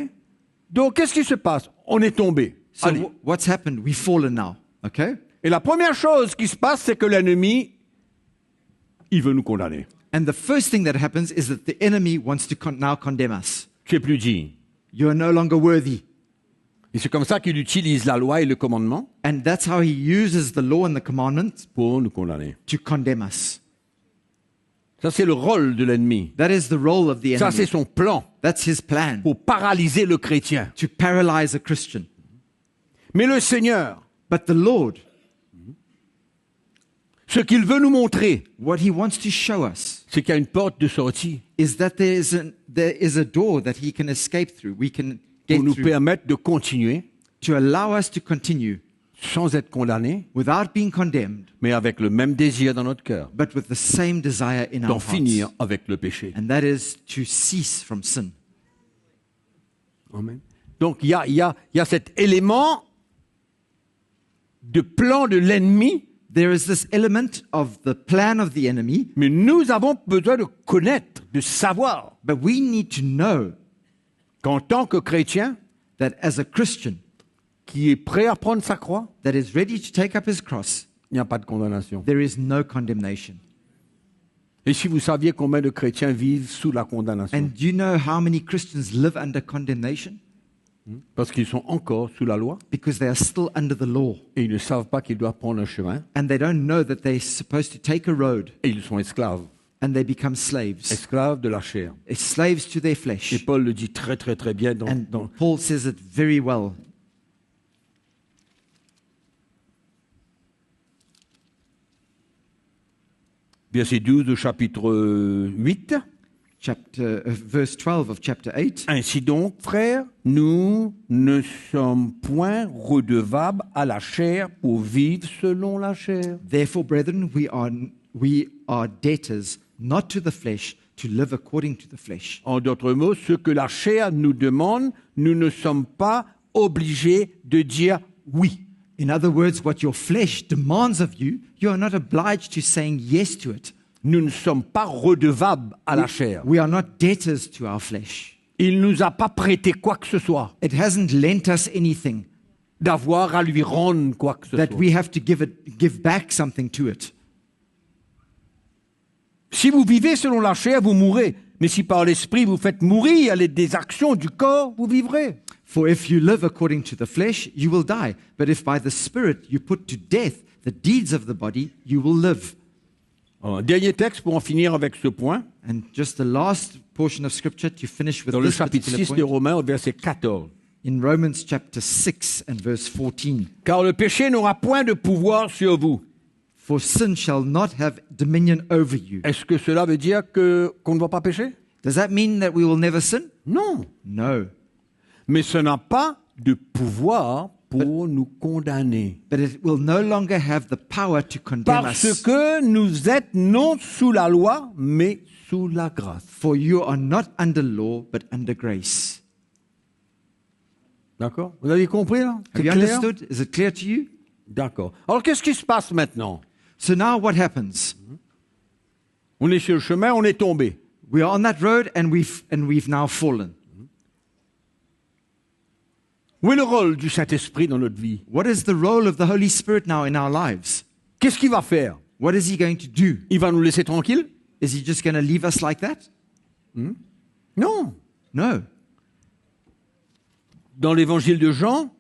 Donc, qu'est-ce qui se passe? On est tombé. So Allez. what's happened? We've fallen now. Okay? Et la première chose qui se passe, c'est que l'ennemi, il veut nous condamner. And the first thing that happens is that the enemy wants to now condemn us. Tu es plus digne. You are no longer worthy. Et c'est comme ça qu'il utilise la loi et le commandement And that's how he uses the law and the commandments pour nous condamner. to condemn us. Ça, c'est le rôle de l'ennemi. That is the role of the Ça, c'est enemy. son plan That's his plan, pour paralyser le chrétien. to paralyze a Christian. Mais le Seigneur, But the Lord, ce qu'il veut nous montrer, what he wants to show us c'est qu'il y a une porte de sortie is that there is a door that he can escape through. We can get pour nous through permettre de continuer to allow us to continue sans être condamnés, without being condemned, mais avec le même désir dans notre cœur, but with the same desire in our d'en hearts. finir avec le péché. And that is to cease from sin. Amen. Donc il y a cet élément de plan de l'ennemi, There is this element of the plan of the enemy, mais nous avons besoin de connaître, de savoir but we need to know qu'en tant que chrétien that as a Christian qui est prêt à prendre sa croix, that is ready to take up his cross, il n'y a pas de condamnation. there is no condemnation. Et si vous saviez combien de chrétiens vivent sous la condamnation, And do you know how many Christians live under condemnation? parce qu'ils sont encore sous la loi Because they are still under the law. et ils ne savent pas qu'ils doivent prendre un chemin And they don't know that they're supposed to take a road, et ils sont esclaves, and they become slaves. esclaves de la chair. Slaves to their Et flesh. Paul le dit très très très bien And dans Paul says it very well. verset 12 du chapitre 8. Verse 12 of chapter 8. Ainsi donc, frères, nous ne sommes point redevables à la chair pour vivre selon la chair. Therefore, brethren, we are debtors, not to the flesh, to live according to the flesh. En d'autres mots, ce que la chair nous demande, nous ne sommes pas obligés de dire oui. In other words, what your flesh demands of you, you are not obliged to saying yes to it. Nous ne sommes pas redevables à la chair. We are not debtors to our flesh. Il ne nous a pas prêté quoi que ce soit, It hasn't lent us anything d'avoir à lui rendre quoi que ce that soit. we have to give back something to it. Si vous vivez selon la chair, vous mourrez. Mais si par l'esprit vous faites mourir des actions du corps, vous vivrez. For if you live according to the flesh, you will die. But if by the Spirit you put to death the deeds of the body, you will live. Un dernier texte pour en finir avec ce point, And just the last portion of Scripture to finish with dans le this chapitre particular 6 de point, Romains, au verset 14. in Romans chapter 6 and verse 14. Car le péché n'aura point de pouvoir sur vous. For sin shall not have dominion over you. Est-ce que cela veut dire qu'on ne va pas pécher? Does that mean that we will never sin? Non. No. Mais ce n'a pas de pouvoir pour nous condamner. But it will no longer have the power to condemn Parce us. que nous êtes non sous la loi, mais sous la grâce. For you are not under law, but under grace. D'accord? Vous avez compris là? Have C'est you clair? understood? Is it clear to you? D'accord. Alors qu'est-ce qui se passe maintenant? So now what happens? On est sur le chemin, on est tombé. We are on that road and we've now fallen. Où est le rôle du Saint-Esprit dans notre vie? What is the role of the Holy Spirit now in our lives? Qu'est-ce qu'il va faire? What is he going to do? Il va nous laisser tranquilles? Is he just going to leave us like that? Non. No. Dans l'évangile de Jean,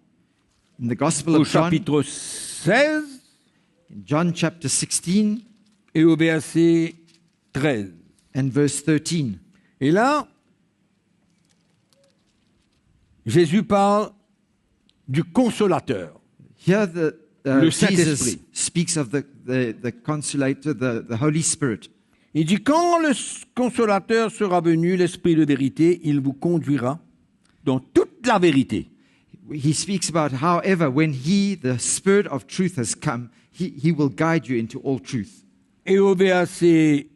In the Gospel au of John, chapitre 16 in John chapter 16 et au verset 13. and verse 13, Et là, Jésus parle du consolateur. here the Le Jesus Saint-Esprit. speaks of the Consolator, the Holy Spirit. Il dit, quand le consolateur sera venu, l'Esprit de vérité, il vous conduira dans toute la vérité. He speaks about, however, when the Spirit of truth has come, he will guide you into all truth. Et au verset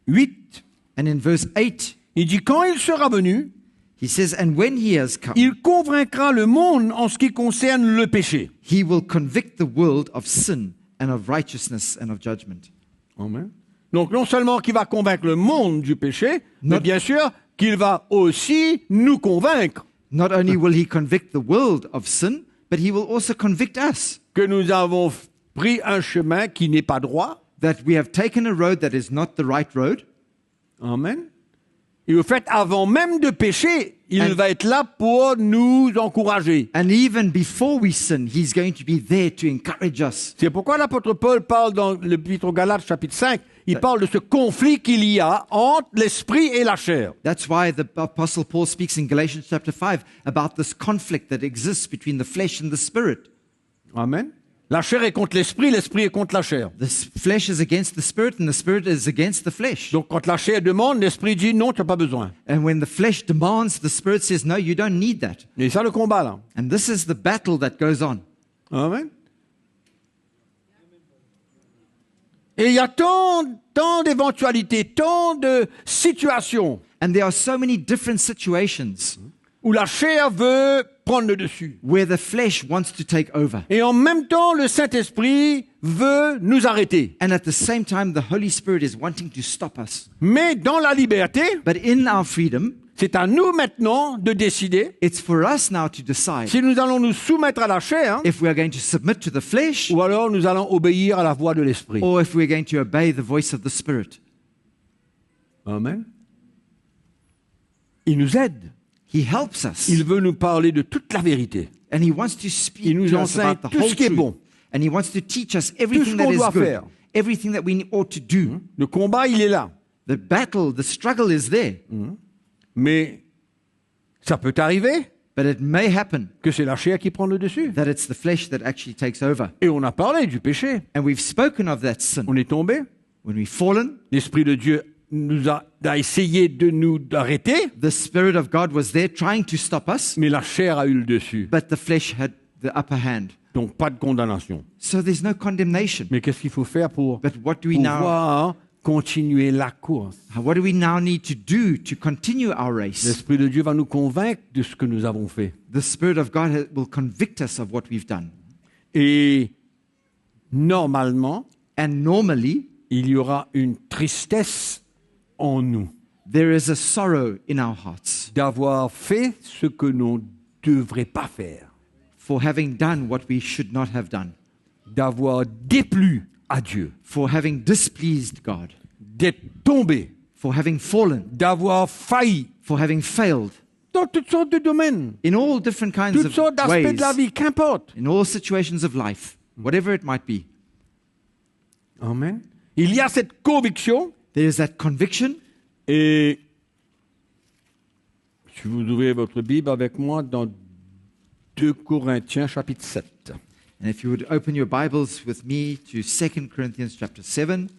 8, And in verse 8, il dit, quand il sera venu, He says, and when he has come, il convaincra le monde en ce qui concerne le péché. he will convict the world of sin and of righteousness and of judgment. Amen. Donc non seulement qu'il va convaincre le monde du péché, mais bien sûr qu'il va aussi nous convaincre Not only will he convict the world of sin, but he will also convict us que nous avons pris un chemin qui n'est pas droit. that we have taken a road that is not the right road. Amen. Et au fait, avant même de pécher, il And- va être là pour nous encourager. And even before we sin, he's going to be there to encourage us. C'est pourquoi l'apôtre Paul parle dans l'épître aux Galates chapitre 5, il parle de ce conflit qu'il y a entre l'esprit et la chair. That's why the Apostle Paul speaks in Galatians chapter 5 about this conflict that exists between the flesh and the spirit. Amen. La chair est contre l'esprit, l'esprit est contre la chair. The flesh is against the spirit and the spirit is against the flesh. Donc quand la chair demande, l'esprit dit non, tu n'as pas besoin. And when the flesh demands, the spirit says, no, you don't need that. Et ça le combat là. And this is the battle that goes on. Amen. Et il y a tant d'éventualités, tant de situations And there are so many different situations où la chair veut prendre le dessus. where the flesh wants to take over. Et en même temps, le Saint-Esprit veut nous arrêter. And at the same time, the Holy Spirit is wanting to stop us. Mais dans la liberté, But in our freedom, c'est à nous maintenant de décider it's for us now to decide si nous allons nous soumettre à la chair if we are going to submit to the flesh ou alors nous allons obéir à la voix de l'Esprit. or if we're going to obey the voice of the Spirit. Amen. Il nous aide. He helps us. Il veut nous parler de toute la vérité. And he wants to speak Il nous to us enseigne about the tout whole ce qui est truth. bon. And he wants to teach us Tout ce everything that qu'on is doit good, faire. everything that we ought to do. Le combat, il est là. The battle, the struggle is there. Mais ça peut arriver But it may happen que c'est la chair qui prend le dessus. that it's the flesh that actually takes over. Et on a parlé du péché. And we've spoken of that sin. On est tombé. When we've fallen, L'Esprit de Dieu a essayé de nous arrêter, the Spirit of God was there trying to stop us, mais la chair a eu le dessus. but the flesh had the upper hand. Donc pas de condamnation. So there's no condemnation. Mais qu'est-ce qu'il faut faire pour But what do we now pouvoir continuer la course? need to do to continue our race? L'Esprit de Dieu va nous convaincre de ce que nous avons fait. The Spirit of God will convict us of what we've done. Et normalement, And normally, il y aura une tristesse en nous there is a sorrow in our hearts d'avoir fait ce que l'on ne devrait pas faire, for having done what we should not have done, d'avoir déplu à Dieu, for having displeased God, d'être tombé, for having fallen, d'avoir failli for having failed dans toutes sortes de domaines, in all different kinds toutes of sortes d'aspects ways, de la vie, qu'importe. in all situations of life, whatever it might be. Amen. Il y a cette conviction, There is that conviction. et si vous ouvrez votre Bible avec moi dans 2 Corinthiens chapitre 7. And if you would open your Bibles with me to 2 Corinthians chapter 7.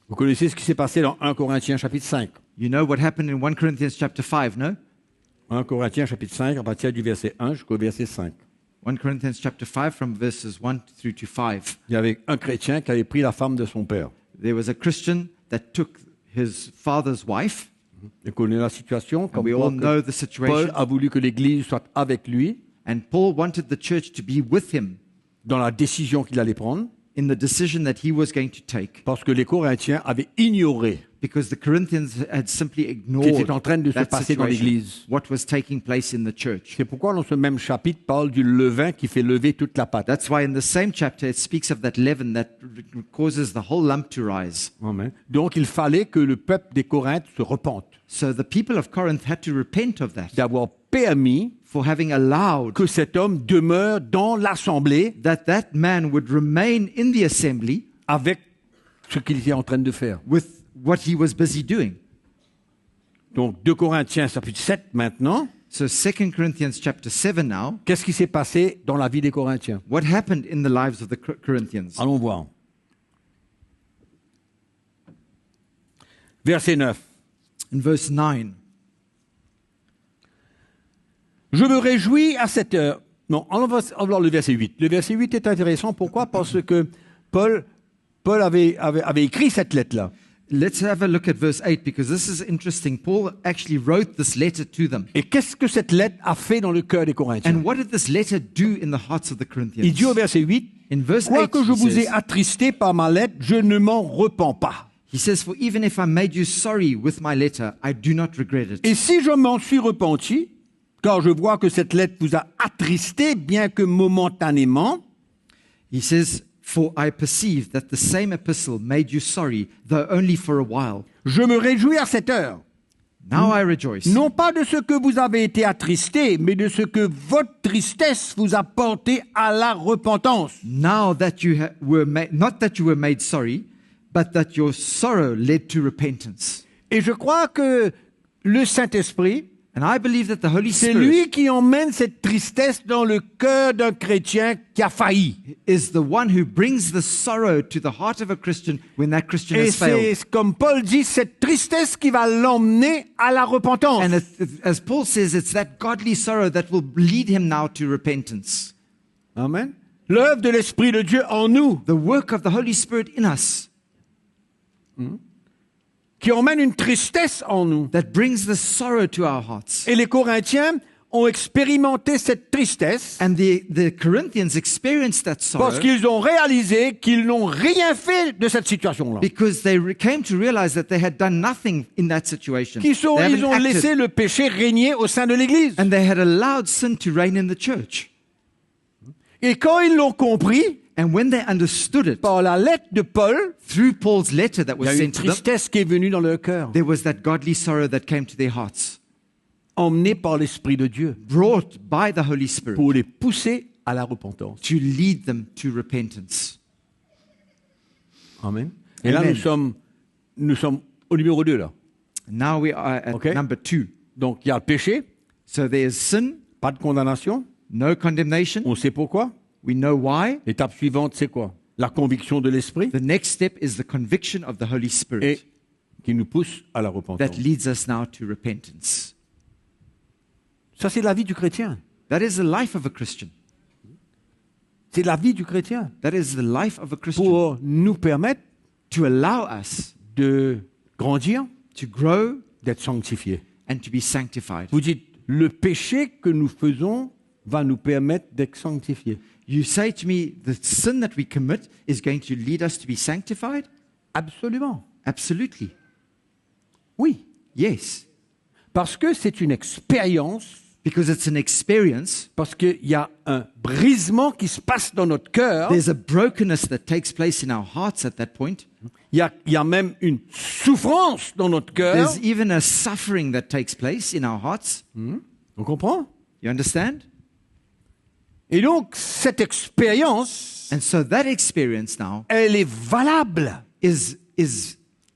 Vous connaissez ce qui s'est passé dans 1 Corinthiens chapitre 5. You know what happened in 1 Corinthians chapter 5, no? 1 Corinthiens chapitre 5 à partir du verset 1 jusqu'au verset 5. 1 Corinthians chapter 5 from verses 1 through to 5. Il y avait un chrétien qui avait pris la femme de son père. There was a Christian that took his father's wife, Vous connaissez la situation, and comme we quoi all know que the situation. Paul a voulu que l'Église soit avec lui And Paul wanted the church to be with him dans la décision qu'il allait prendre, in the decision that he was going to take, parce que les Corinthiens avaient ignoré because the Corinthians had simply ce qui ignored était en train de se that passer dans situation, l'Église. what was taking place in the church. C'est pourquoi dans ce même chapitre parle du levain qui fait lever toute la pâte. That's why in the same chapter it speaks of that leaven that causes the whole lump to rise. Amen. Donc il fallait que le peuple des Corinthes se repente So the people of Corinth had to repent of that, d'avoir permis for having allowed que cet homme demeure dans l'assemblée that man would remain in the assembly avec ce qu'il était en train de faire. with what he was busy doing. Donc 2 Corinthiens chapitre 7 maintenant, So 2 Corinthians chapter 7 now, qu'est-ce qui s'est passé dans la vie des Corinthiens? what happened in the lives of the Corinthians? Allons voir. Verset 9. In verse 9, Je me réjouis à cette heure. Non, on va voir le verset 8. Le verset 8 est intéressant. Pourquoi? Parce que Paul avait écrit cette lettre-là. Let's have a look at verse 8 because this is interesting. Paul actually wrote this letter to them. Et qu'est-ce que cette lettre a fait dans le cœur des Corinthiens? And what did this letter do in the hearts of the Il dit au Corinthians? verset 8, In verse 8, quoique je he vous ai says, attristé par ma lettre, je ne m'en repens pas. he says, for even if I made you sorry with my letter, I do not regret it. Et si je m'en suis repenti, car je vois que cette lettre vous a attristé, bien que momentanément, He says, for I perceive that the same epistle made you sorry, though only for a while. je me réjouis à cette heure, Now I rejoice. non pas de ce que vous avez été attristé, mais de ce que votre tristesse vous a porté à la repentance. Now that you were made, not that you were made sorry, but that your sorrow led to repentance. Et je crois que le Saint-Esprit, And I believe that the Holy c'est Spirit lui qui emmène cette tristesse dans le cœur d'un chrétien qui a failli. is the one who brings the sorrow to the heart of a Christian when that Christian Et has failed. c'est, comme Paul dit, cette tristesse qui va l'emmener à la repentance. And as Paul says, it's that godly sorrow that will lead him now to repentance. Amen. L'œuvre de l'Esprit de Dieu en nous, The work of the Holy Spirit in us qui emmène une tristesse en nous. that brings the sorrow to our hearts. Et les Corinthiens ont expérimenté cette tristesse And the Corinthians experienced that sorrow parce qu'ils ont réalisé qu'ils n'ont rien fait de cette situation-là. because they came to realize that they had done nothing in that situation. Ils They haven't ont acted, laissé le péché régner au sein de l'Église. and they had allowed sin to reign in the church. Et quand ils l'ont compris, And when they understood it, par la lettre de Paul, through Paul's letter that il y was a une sent to them, tristesse qui est venue dans leur cœur, there was that godly sorrow that came to their hearts, emmenée par l'Esprit de Dieu, brought by the Holy Spirit pour les pousser à la repentance. to lead them to repentance. Amen. Et là, Amen. nous sommes au numéro 2, là. Now we are at Okay. number 2. Donc, il y a le péché, So there is sin, pas de condamnation. no condemnation. On sait pourquoi. We know why. L'étape suivante, c'est quoi? La conviction de l'Esprit The next step is the conviction of the Holy et Spirit qui nous pousse à la repentance. that leads us now to repentance. Ça, c'est la vie du chrétien. That is the life of a Christian. C'est la vie du chrétien That is the life of a Christian. pour nous permettre To allow us de grandir, to grow d'être sanctifiés. and to be sanctified. Vous dites, le péché que nous faisons va nous permettre d'être sanctifiés. You say to me, the sin that we commit is going to lead us to be sanctified? Absolument. Absolutely. Oui. Yes. Parce que c'est une expérience, Because it's an experience. parce qu'il y a un brisement qui se passe dans notre cœur. There's a brokenness that takes place in our hearts at that point. Il y a même une souffrance dans notre cœur. There's even a suffering that takes place in our hearts. On comprend? You understand? Et donc, cette expérience, And so that experience now elle est valable. is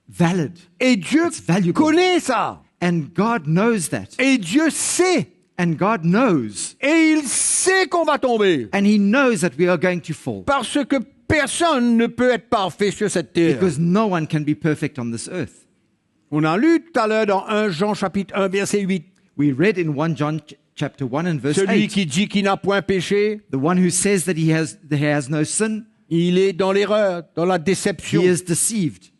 valid. Et Dieu It's valuable. connaît ça. And God knows that. Et Dieu sait. And God knows. Et il sait qu'on va tomber. And He knows that we are going to fall. Parce que personne ne peut être parfait sur cette terre. Because no one can be perfect on this earth. On a lu tout à l'heure dans 1 Jean chapitre 1 verset 8. We read in 1 John chapter 1 and verse Celui 8, qui dit qu'il n'a point péché, the one who says that he has no sin, il est dans l'erreur, dans la he déception. is deceived,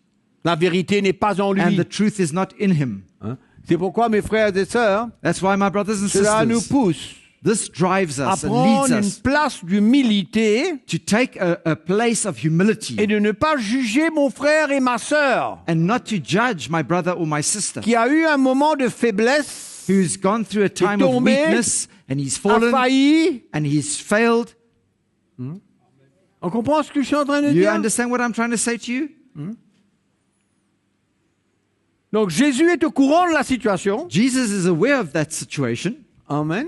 La vérité n'est pas en and lui. the truth is not in him. Hein? C'est pourquoi, mes frères et sœurs, That's why, my brothers and cela nous sisters, pousse this drives à us and prendre leads une us place d'humilité to take a place of humility et de ne pas juger mon frère et ma sœur and not to judge my brother or my sister qui a eu un moment de faiblesse, who's gone through a time of tombé, weakness and he's a fallen failli. and he's failed. On comprend ce que je suis en train de You dire? understand what I'm trying to say to you? Donc Jésus est au courant de la situation. Jesus is aware of that situation, Amen.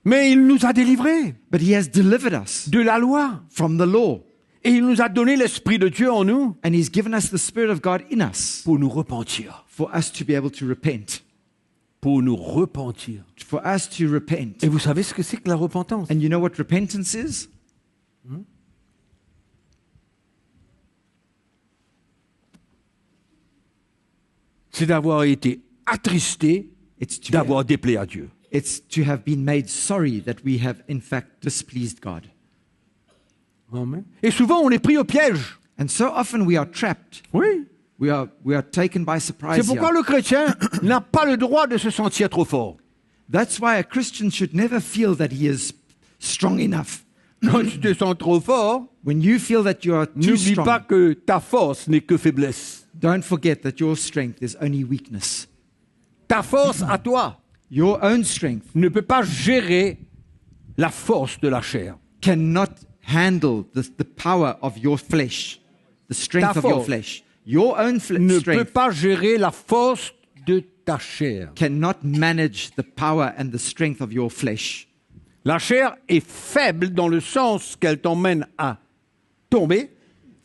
Mais il nous a délivrés but he has delivered us de la loi. from the law. Et il nous a donné l'Esprit de Dieu en nous And he's given us the Spirit of God in us pour nous repentir. for us to be able to repent. Pour nous repentir. For us to repent. Et vous savez ce que c'est que la repentance? And you know what repentance is? C'est d'avoir été attristé, It's to, d'avoir déplaît à Dieu. it's to have been made sorry that we have in fact displeased God. Amen. Et souvent, on est pris au piège. And so often we are trapped. Oui. We are taken by surprise C'est pourquoi here. le chrétien n'a pas le droit de se sentir trop fort. That's why a Christian should never feel that he is strong enough. Quand tu te sens trop fort, When you feel that you are too n'oublie strong, pas que ta force n'est que faiblesse. don't forget that your strength is only weakness. Ta force à toi Your own strength ne peut pas gérer la force de la chair. cannot handle the power of your flesh, the strength Ta of your force flesh. Your own Ne peut strength pas gérer la force de ta chair. cannot manage the power and the strength of your flesh. La chair est faible dans le sens qu'elle t'emmène à tomber,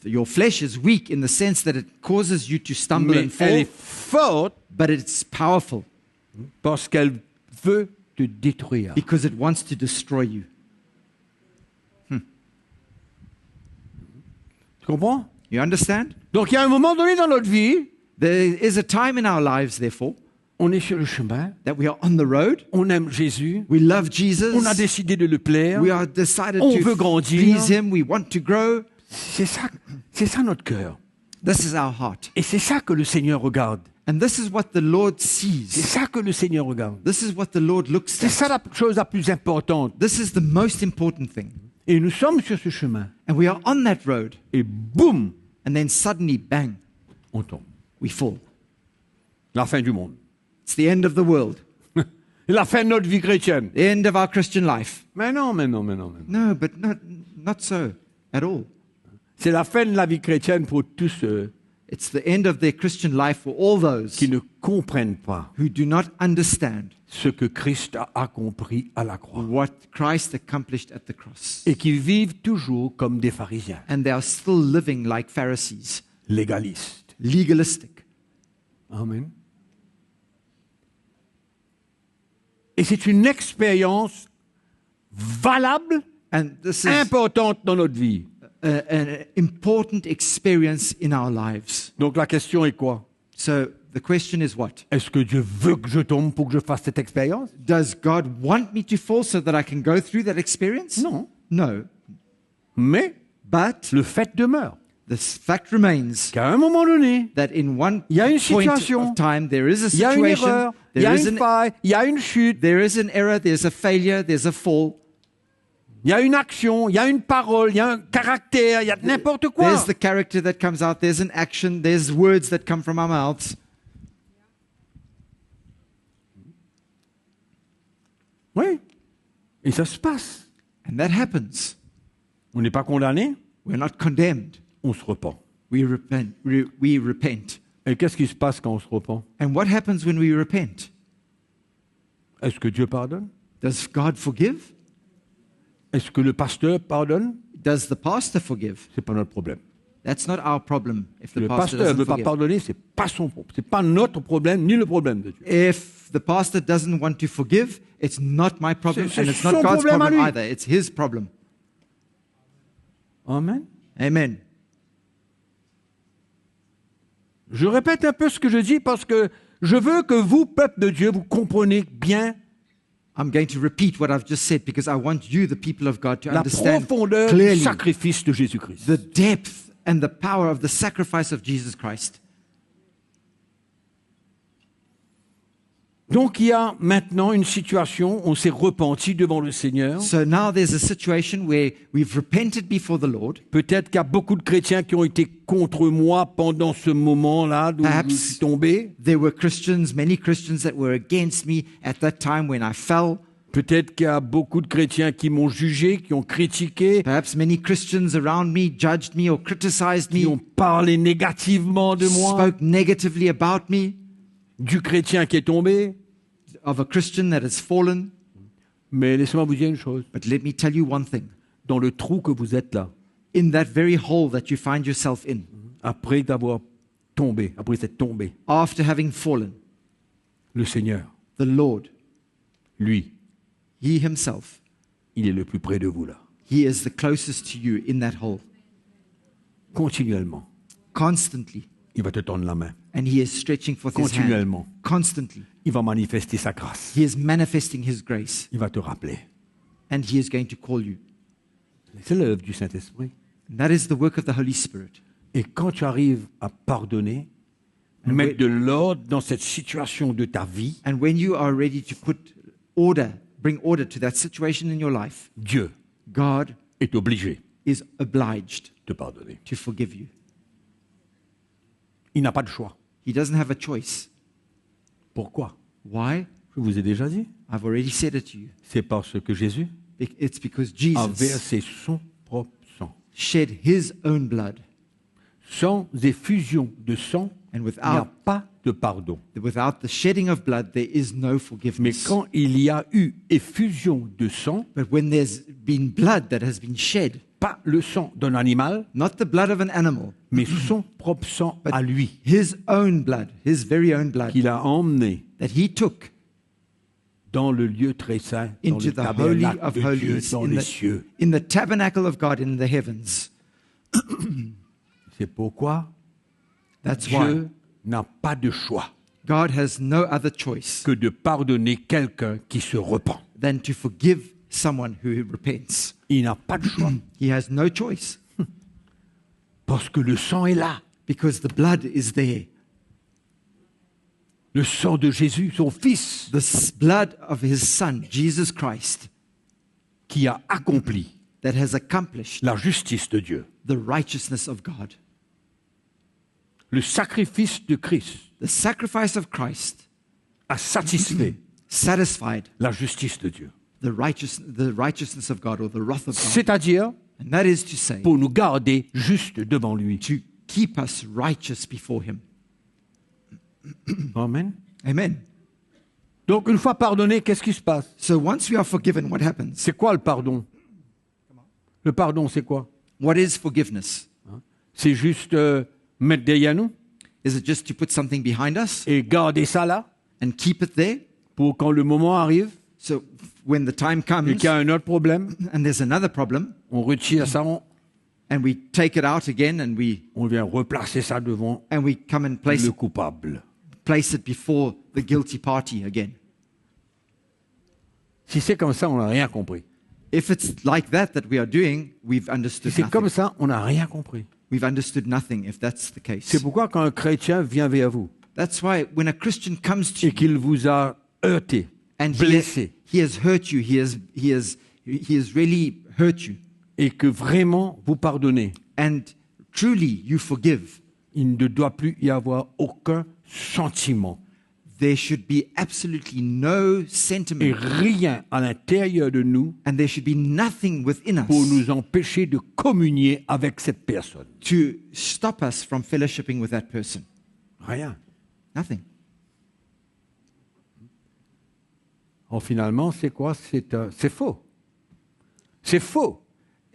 Your flesh is weak in the sense that it causes you to stumble mais and elle fall, est forte but it's powerful parce qu'elle veut te détruire. because it wants to destroy you. Tu comprends? You understand? Donc il y a un moment donné dans notre vie, There is a time in our lives, therefore, on est sur le chemin, that we are on the road. on aime Jésus, We love Jesus. on a décidé de le plaire. We are decided On to veut grandir. please Him. We want to grow. C'est ça notre cœur. This is our heart. Et c'est ça que le Seigneur regarde. And this is what the Lord C'est sees. ça que le Seigneur regarde. This is what the Lord looks C'est ça at. la chose la plus importante. This is the most important thing. Et nous sommes sur ce chemin. And we are on that road. Et boum, And then suddenly, bang, on tombe. we fall. La fin du monde. It's the end of the world, La fin de notre vie chrétienne. the end of our Christian life. Mais non, mais non, mais non. Mais non. No, but not so at all. C'est la fin de la vie chrétienne pour tous ceux It's the end of their Christian life for all those qui ne comprennent pas who do not understand ce que Christ a accompli à la croix. what Christ accomplished at the cross. Et qui vivent toujours comme des pharisiens, And they are still living like Pharisees, légalistes. legalistic. Amen. Et c'est une expérience valable, And this is importante dans notre vie. an important experience in our lives. Donc la question est quoi? So the question is what? Est-ce que Dieu veut que je tombe pour que je fasse cette expérience? Does God want me to fall so that I can go through that experience? Non. No. Mais But le fait demeure the fact remains qu'à un moment donné, that in one il y a une point situation, of time there is a il y a une situation, erreur, il y a une faille, il y a une chute, there is an error, there's a failure, there's a fall. il y a une action, il y a une parole, il y a un caractère, il y a n'importe quoi. There's the character that comes out, there's an action, there's words that come from our mouths. Oui. Et ça se passe. And that happens. On n'est pas condamné, We're not condemned. on se repent. We repent. We repent. Et qu'est-ce qui se passe quand on se repent? And what happens when we repent? Est-ce que Dieu pardonne? Does God forgive? Est-ce que le pasteur pardonne? Does the pastor forgive? C'est pas notre problème. That's not our problem if the Le pastor pasteur ne doesn't veut pas forgive. pardonner, c'est pas notre problème ni le problème de Dieu. If the pastor doesn't want to forgive, it's not my problem C'est and it's son not God's problème à problem lui. either. It's his problem. Amen. Amen. Je répète un peu ce que je dis parce que je veux que vous, peuple de Dieu, vous compreniez bien I'm going to repeat what I've just said because I want you, the people of God, to la understand profondeur du clearly sacrifice de Jésus-Christ. the depth and the power of the sacrifice of Jesus Christ. Donc il y a maintenant une situation, on s'est repenti devant le Seigneur. So now there's a situation where we've repented before the Lord. Peut-être qu'il y a beaucoup de chrétiens qui ont été contre moi pendant ce moment-là d'où je suis tombé. There were Christians, many Christians that were against me at that time when I fell. Peut-être qu'il y a beaucoup de chrétiens qui m'ont jugé, qui ont critiqué, Perhaps many Christians around me judged me or criticized qui ont me, parlé négativement de moi, spoke negatively about me, du chrétien qui est tombé. of a Christian that has fallen. Mais laissez-moi vous dire une chose. But let me tell you one thing. Dans le trou que vous êtes là, In that very hole that you find yourself in, après d'avoir tombé, après être tombé, after having fallen, le Seigneur, the Lord, lui, He Himself, il est le plus près de vous là. He is the closest to you in that hole, Continuellement, constantly. il va te tendre la main. And He is stretching forth His hand, Continuellement, constantly. il va manifester sa grâce. He is manifesting His grace, Il va te rappeler. and He is going to call you. C'est l'œuvre du Saint-Esprit. And that is the work of the Holy Spirit. Et quand tu arrives à pardonner, mettre de l'ordre dans cette situation de ta vie, And when you are ready to bring order to that situation in your life, Dieu God est obligé is obliged de pardonner. to forgive you. Il n'a pas de choix. He doesn't have a choice. Pourquoi? Why? Je vous ai déjà dit. I've already said it to you. C'est parce que Jésus It's because a Jesus versé son propre sang. shed his own blood. Sans effusion de sang, And il n'y a pas de pardon. without the shedding of blood, there is no Mais forgiveness. quand il y a eu effusion de sang, But when there's been blood that has been shed, pas le sang d'un animal, not the blood of an animal, mais son propre sang à lui, his own blood, his very own blood, qu'il a emmené that he took dans le lieu très saint, dans into le the Holy tabernacle of de Dieu, Holies, dans les cieux. in the tabernacle of God in the heavens. C'est pourquoi That's why Dieu n'a pas de choix God has no other choice que de pardonner quelqu'un qui se repent. than to forgive someone who repents. Il n'a pas de choix He has no choice parce que le sang est là. because the blood is there. Le sang de Jésus, son Fils, Blood of his Son, Jesus Christ, qui a accompli that has accomplished la justice de Dieu. the righteousness of God. Le sacrifice de Christ The sacrifice of Christ a satisfait satisfied la justice de Dieu. the righteousness of God, or the wrath of God. C'est-à-dire And that is to say, pour nous garder juste devant lui. to keep us righteous before him. Amen. Amen. Donc une fois pardonné, qu'est-ce qui se passe? So once we are forgiven, what happens? C'est quoi le pardon? Le pardon, c'est quoi? What is forgiveness? C'est juste mettre derrière nous Is it just to put something behind us et garder ça là and keep it there? pour quand le moment arrive So when the time et comes qu'il y a un autre problème, and there's another problem, on retire ça, and we take it out again and on vient replacer ça devant we come and place le coupable. it before the guilty party again. Si c'est comme ça, on n'a rien compris. If it's like that we are doing, we've Si understood c'est comme nothing. ça, on n'a rien compris. We've understood nothing if that's the case. C'est pourquoi quand un chrétien vient vers vous That's why when a Christian comes to et you qu'il vous a heurté, and blessé, he has hurt you, he has really hurt you, et que vraiment vous pardonnez, and truly you forgive, il ne doit plus y avoir aucun sentiment there should be absolutely no et sentiment, rien à l'intérieur de nous and there should be nothing within pour us nous empêcher de communier avec cette personne. to stop us from fellowshipping with that person. Rien. Nothing. Alors finalement, c'est quoi? C'est faux. C'est faux.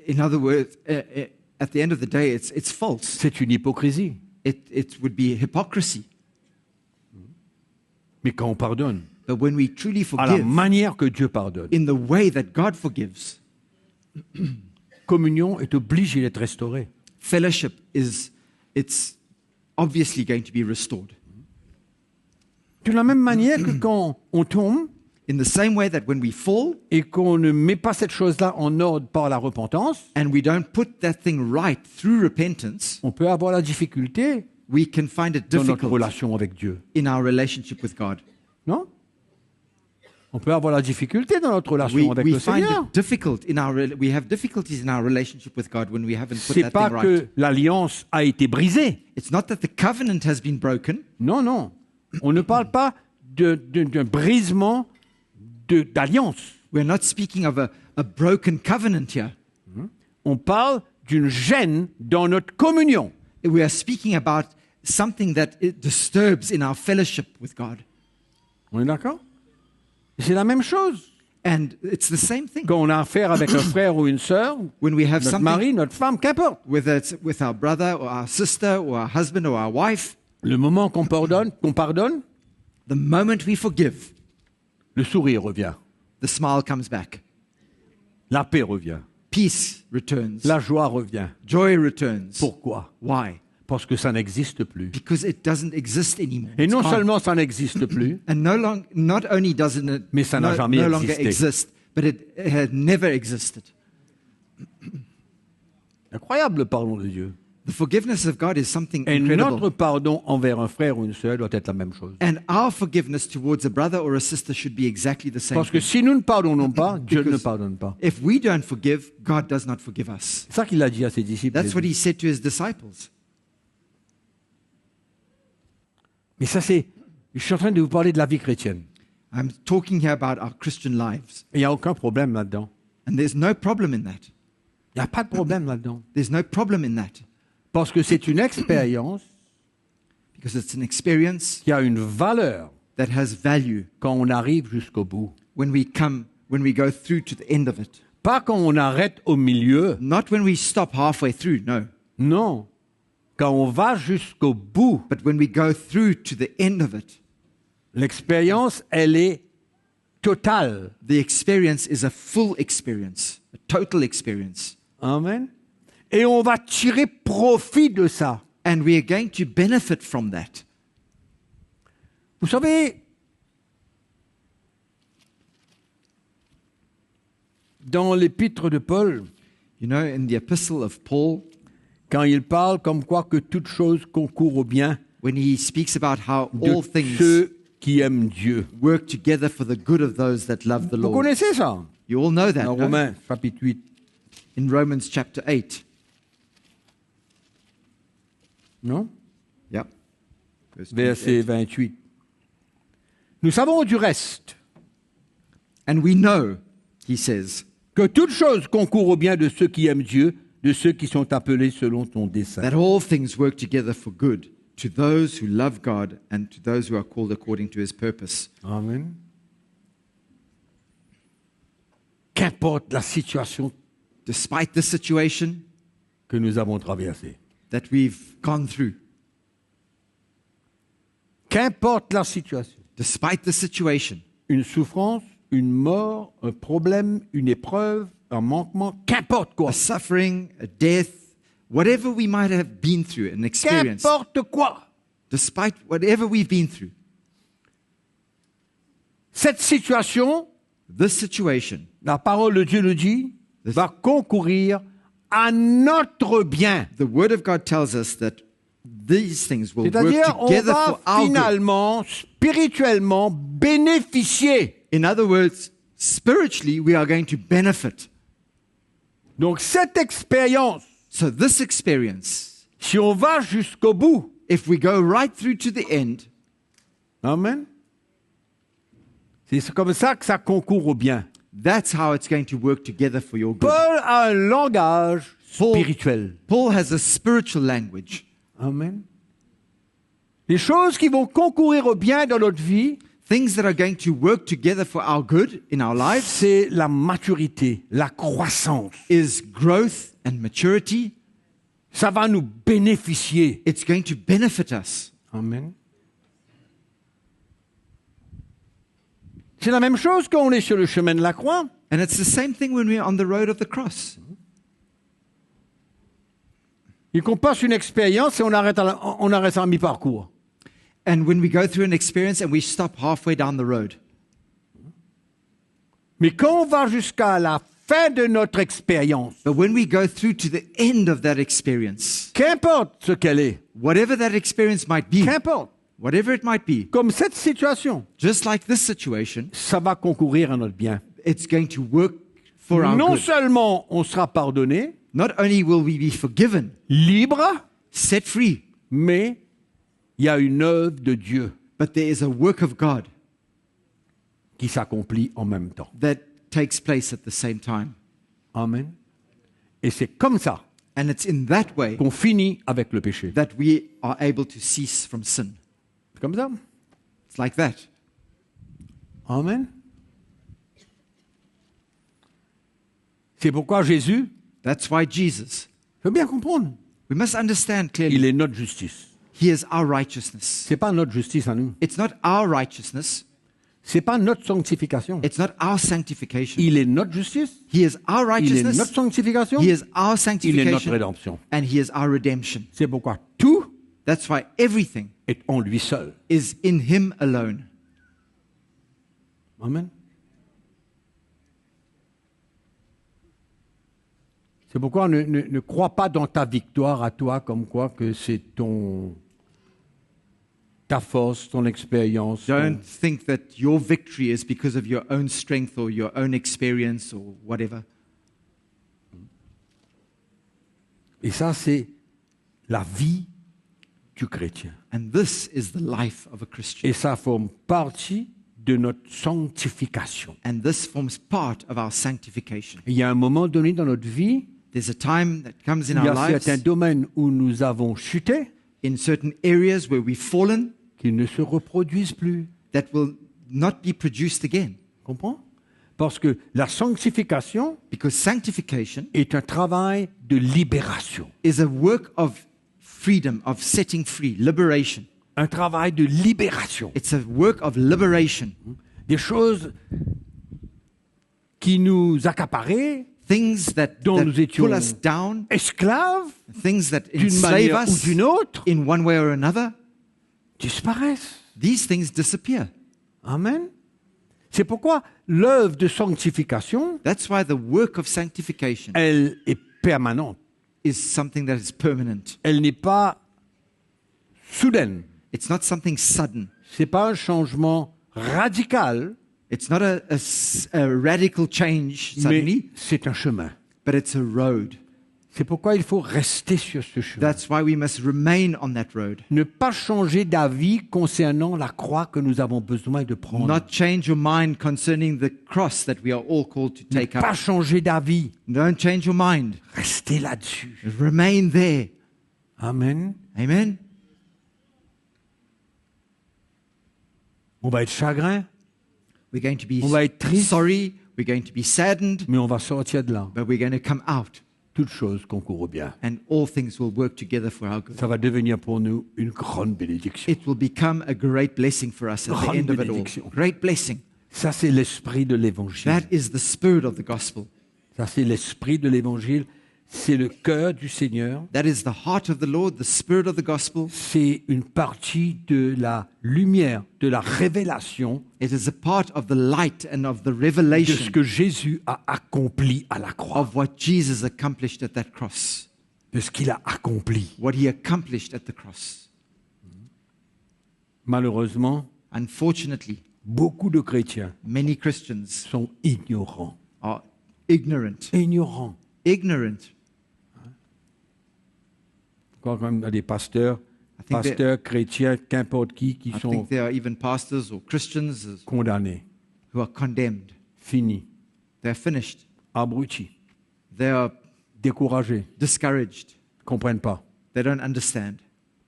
In other words, at the end of the day, it's false. C'est une hypocrisie. It would be hypocrisy. Mais quand on pardonne, But when we truly à la forgive manière que Dieu pardonne, in the way that God forgives, communion est obligée d'être restaurée. fellowship it's obviously going to be restored. De la même manière que quand on tombe In the same way that when we fall et qu'on ne met pas cette chose-là en ordre par la repentance, and we don't put that thing right through repentance, on peut avoir la difficulté we can find it dans notre difficult relation avec Dieu. in our relationship with God. Non? On peut avoir la difficulté dans notre relation We, avec we le find Seigneur. it difficult we have difficulties in our relationship with God when we haven't put C'est that pas thing right. que l'alliance a été brisée. It's not that the covenant has been broken. Non, non. On ne parle pas d'un brisement d'alliance. We're not speaking of a broken covenant here. On parle d'une gêne dans notre communion. We are speaking about something that it disturbs in our fellowship with God. On est d'accord? C'est la même chose. And it's the same thing. Quand on a affaire avec un frère ou une sœur, When we have notre something, mari, notre femme, qu'importe. whether it's with our brother or our sister or our husband or our wife, Le moment qu'on pardonne, the moment we forgive, le sourire revient. the smile comes back. La paix revient. Peace returns. La joie revient. Joy returns. Pourquoi? Why? Parce que ça n'existe plus. Because it doesn't exist anymore. Et It's non gone. seulement ça n'existe plus, And not only doesn't it Mais ça n'a jamais no longer existé. exist, but it had never existed. incroyable le pardon de Dieu. The forgiveness of God is something Et notre incredible. pardon envers un frère ou une sœur doit être la même chose. And our forgiveness towards a brother or a sister should be exactly the same. Parce que si nous ne pardonnons pas, Dieu ne Because- pardonne pas. If we don't forgive, God does not forgive us. C'est ça qu'il a dit à ses disciples. That's what he said to his disciples. Mais ça, je suis en train de vous parler de la vie chrétienne. I'm talking here about our Christian lives. Il n'y a aucun problème là-dedans. And there's no problem in that. Il n'y a pas de problème là-dedans. There's no problem in that. Parce que c'est une expérience Because it's an experience qui a une valeur that has value quand on arrive jusqu'au bout. when we go through to the end of it. Pas quand on arrête au milieu. Not when we stop halfway through, no. Non. Quand on va jusqu'au bout, But when we go through to the end of it. l'expérience, elle est totale. The experience is a full experience, a total experience. Amen. Et on va tirer profit de ça. And we are going to benefit from that. Vous savez, dans l'épître de Paul, You know, in the epistle of Paul, quand il parle comme quoi que toute chose concourt au bien when he speaks about how de all things ceux qui aiment Dieu. work together for the good of those that love the Vous Lord. connaissez ça? You all know that, Dans no? Romains, chapitre 8. In Romans chapter 8. Non? Yep. Verse Verset 28. 28. Nous savons du reste And we know, he says, que toute chose concourt au bien de ceux qui aiment Dieu, de ceux qui sont appelés selon ton dessein. that all things work together for good to those who love God and to those who are called according to his purpose. Amen. Qu'importe la situation Despite the situation que nous avons traversée. that we've gone through, Qu'importe la situation. despite the situation, Une souffrance, une mort, un problème, une épreuve, un manquement, qu'importe quoi. a suffering, a death, whatever we might have been through, an experience, Qu'importe quoi. despite whatever we've been through, Cette situation, this situation, la parole de Dieu le dit, va concourir à notre bien. the Word of God tells us that these things will work C'est-à-dire, on together va for our good. finalement, spirituellement, bénéficier. In other words, spiritually, we are going to benefit. Donc cette expérience, So this experience, si on va jusqu'au bout, if we go right through to the end, amen, c'est comme ça que ça concourt au bien. that's how it's going to work together for your good. Paul a un langage spirituel. Paul has a spiritual language. Amen. Les choses qui vont concourir au bien dans notre vie, Things that are going to work together for our good in our lives c'est la maturité, la croissance. is growth and maturity. Ça va nous bénéficier. It's going to benefit us. Amen. C'est la même chose quand on est sur le chemin de la croix. And it's the same thing when we're on the road of the cross. Et qu'on passe une expérience et on arrête à mi-parcours. And when we go through an experience and we stop halfway down the road. Mais quand on va jusqu'à la fin de notre expérience, But when we go through to the end of that experience, qu'importe ce qu'elle est, whatever that experience might be, qu'importe, whatever it might be, comme cette situation, just like this situation, ça va concourir à notre bien. it's going to work for our Non good. seulement on sera pardonné, Not only will we be forgiven, libre, set free, mais il y a une œuvre de Dieu but there is a work of God qui s'accomplit en même temps. that takes place at the same time. Amen. Et c'est comme ça And it's in that way qu'on finit avec le péché. that we are able to cease from sin. C'est comme ça. It's like that. Amen. C'est pourquoi Jésus, That's why Jesus, il faut bien comprendre, we must understand clearly, il est notre justice. He is our righteousness. C'est pas notre justice à nous. It's not our righteousness. C'est pas notre sanctification. It's not our sanctification. Il est notre justice. He is our Il est notre righteousness. sanctification. He is our Il est notre sanctification. rédemption. And He is our redemption. C'est pourquoi tout That's why everything est en lui seul. is in Him alone. Amen. C'est pourquoi ne crois pas dans ta victoire à toi comme quoi que c'est ta force, ton expérience. Don't think that your victory is because of your own strength or your own experience or whatever. Et ça, c'est la vie du chrétien. And this is the life of a Christian. Et ça forme partie de notre sanctification. And this forms part of our sanctification. Il y a un moment donné dans notre vie, There's a time that comes in il y our a lives, certains domaines où nous avons chuté, in certain areas where we've fallen, qui ne se reproduisent plus. that will not be produced again. Comprends? Parce que la sanctification Because sanctification est un travail de libération. is a work of freedom, of setting free, liberation. Un travail de libération. It's a work of liberation. Des choses qui nous accaparaient, Things that, dont that nous étions pull us down, esclaves, things that d'une enslave manière ou us d'une autre, in one way or another, disparaissent. these things disappear. Amen. C'est pourquoi l'œuvre de sanctification, That's why the work of sanctification elle est permanente. is something that is permanent. Elle n'est pas soudaine. It's not something sudden. C'est pas un changement radical, It's not a radical change mais suddenly, c'est un chemin. but it's a road. C'est pourquoi il faut rester sur ce chemin. That's why we must remain on that road. Ne pas changer d'avis concernant la croix que nous avons besoin de prendre. Not change your mind concerning the cross that we are all called to Ne take pas up. changer d'avis. Don't change your mind. Restez là-dessus. Remain there. Amen. Amen. On va être chagrin, We're going to be On va être triste. sorry. We're going to be saddened, mais on va sortir de là. but we're going to come out. Toutes choses concourent au bien. And all things will work together for our good. Ça va devenir pour nous une grande bénédiction. It will become a great blessing for us at the Grande end of it all. bénédiction. Great blessing. Ça, c'est l'esprit de l'évangile. That is the spirit of the gospel. Ça, c'est l'esprit de l'évangile. C'est le cœur du Seigneur. That is the heart of the Lord, the spirit of the gospel. C'est une partie de la lumière, de la révélation It is a part of the light and of the de ce revelation que Jésus a accompli à la croix. of what Jesus accomplished at that cross. De ce qu'il a accompli. What he accomplished at the cross. Malheureusement, Unfortunately, beaucoup de chrétiens many Christians sont ignorants. are ignorant. Ignorants. Ignorant. Quand même, il y a des pasteurs, think chrétiens, qu'importe qui I sont think there are even pastors or Christians condamnés, who are condemned. finis, They're finished. abrutis, They are découragés, discouraged. comprennent pas, They don't understand.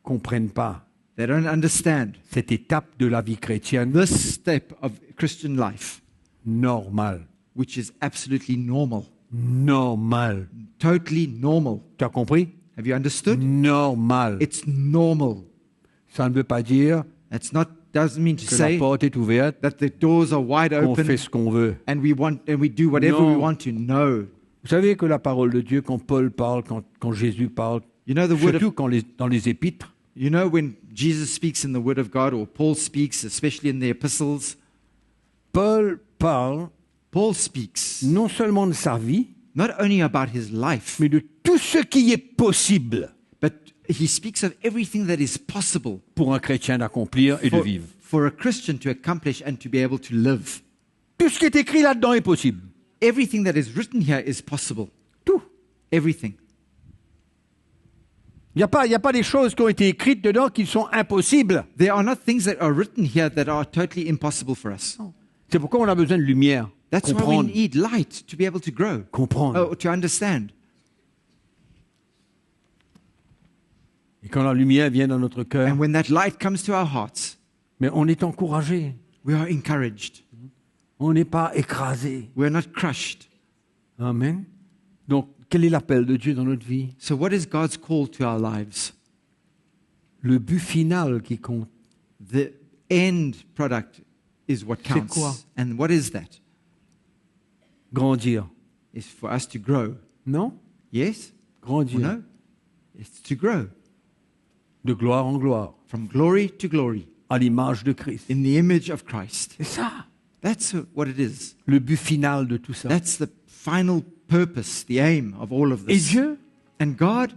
comprennent pas They don't understand cette étape de la vie chrétienne this step of Christian life, normale. which is absolutely normal. Normal. Totally normal. Tu as compris? Have you understood? Normal. It's normal. Ça ne veut pas dire Doesn't mean to que la say porte est ouverte, that the doors are wide qu'on fait open ce qu'on veut. and we do whatever we Non. want to. No. Vous savez que la parole de Dieu, quand Paul parle, quand Jésus parle, You know the word of, surtout dans les épîtres, you know when Jesus speaks in the word of God or Paul speaks, especially in the epistles, Paul parle Paul speaks non seulement de sa vie, not only about his life, mais de tout ce qui est possible but he speaks of everything that is possible pour un chrétien d'accomplir et de vivre. for a Christian to accomplish and to be able to live. Tout ce qui est écrit là-dedans est possible. Everything that is written here is possible. Tout. Everything. Il n'y a pas des choses qui ont été écrites dedans qui sont impossibles. There are not things that are written here that are totally impossible for us. C'est pourquoi on a besoin de lumière. That's why we Comprendre. need light to be able to grow, Comprendre. to understand. Et quand la lumière vient dans notre cœur, And when that light comes to our hearts, mais on est encouragé. we are encouraged. On n'est pas écrasé. We are not crushed. Amen. Donc, quel est l'appel de Dieu dans notre vie? So what is God's call to our lives? Le but final qui compte. The end product is what C'est counts. quoi? And what is that? Grandir. It's for us to grow. Non? Yes? Grandir. No? It's to grow De gloire en gloire. from glory to glory À l'image de Christ. in the image of Christ. C'est ça. That's what it is. Le but final de tout ça. That's the final purpose, the aim of all of Et this. Dieu, And God,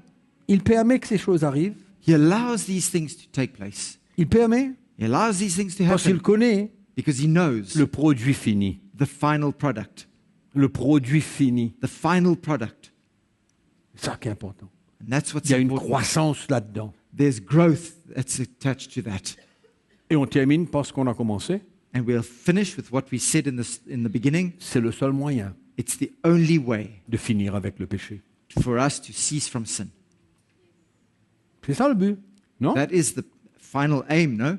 il permet que ces choses arrivent. He allows these things to take place. Il permet He allows these things to parce qu'il happen connaît because He knows le produit fini. the final product. Le produit fini. The final product. C'est ça qui est important. And that's what's Il y a une important. croissance là-dedans. There's growth that's attached to that. Et on termine par ce qu'on a commencé. And we'll finish with what we said in the beginning. C'est le seul moyen It's the only way de finir avec le péché. for us to cease from sin. C'est ça le but, non? That is the final aim, no?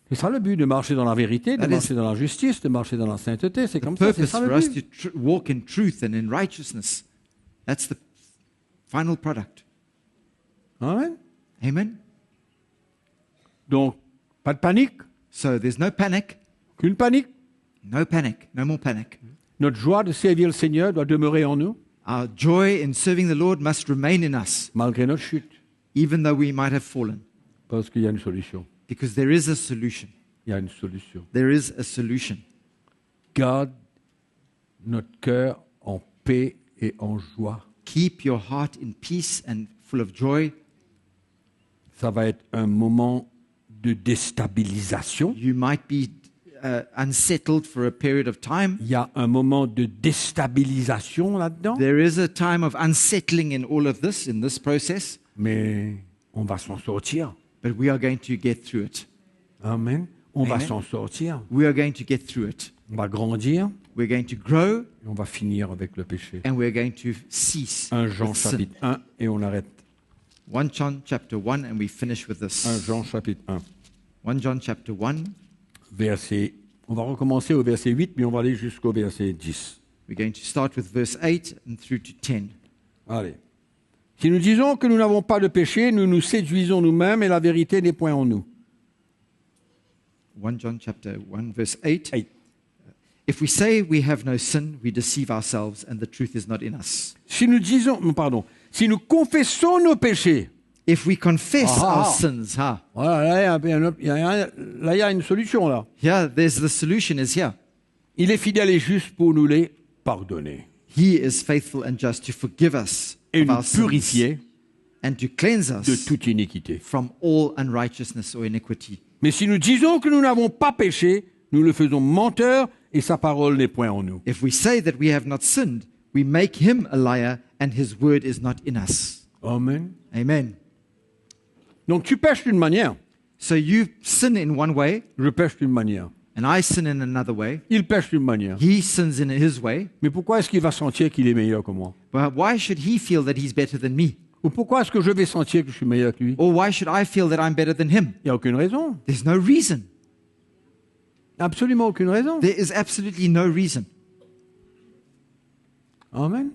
C'est ça le but, de marcher dans la vérité, de That is- marcher dans la justice, de marcher dans la sainteté. C'est The comme ça, c'est purpose ça for le us but. to walk in truth and in righteousness. That's the final product. Amen. Amen? Donc, pas de panique, So there's no panic. qu'une panique. No panic. No more panic. Notre joie de servir le Seigneur doit demeurer en nous, Our joy in serving the Lord must remain in us, malgré notre chute, even though we might have fallen, parce qu'il y a une solution. because there is a solution. Il y a une solution. There is a solution. Garde notre cœur en paix et en joie. Keep your heart in peace and full of joy. Ça va être un moment de déstabilisation. You might be unsettled for a period of time. Il y a un moment de déstabilisation là-dedans, There is a time of unsettling in all of this, in this process, mais on va s'en sortir. but we are going to get through it. Amen. On va Amen. s'en sortir. We are going to get through it. On va grandir We're going to grow et on va finir avec le péché. and we're going to cease 1 Jean with sin. chapitre 1 et on arrête. 1 John chapter 1 and we finish with 1 this. Jean chapitre 1, 1 John chapter 1. verset. On va recommencer au verset 8, mais on va aller jusqu'au verset 10. We're going to start with verse 8 and through to 10. Allez. Si nous disons que nous n'avons pas de péché, nous nous séduisons nous-mêmes et la vérité n'est point en nous. 1 John chapter 1 verse 8. 8. If we say we have no sin, we deceive ourselves and the truth is not in us. Si nous disons, si nous confessons nos péchés, If we confess Ah. our sins, voilà, là, il y a une solution là. here, there's the solution is here. Il est fidèle et juste pour nous les pardonner He is faithful and just to forgive us et of nous our sins purifier and to cleanse de us toute iniquité. from all unrighteousness or iniquity. Mais si nous disons que nous n'avons pas péché, nous le faisons menteur et sa parole n'est point en nous. If we say that we have not sinned, we make him a liar and his word is not in us. Amen. Amen. Donc tu pêches d'une manière, So you sin in one way je pêche d'une manière. and I sin in another way. Il pêche d'une manière. He sins in his way. Mais pourquoi est-ce qu'il va sentir qu'il est meilleur que moi? But why should he feel that he's better than me? Ou pourquoi est-ce que je vais sentir que je suis meilleur que lui? Or why should I feel that I'm better than him? Il n'y a aucune raison. There's no reason. Absolument aucune raison. There is absolutely no reason. Amen.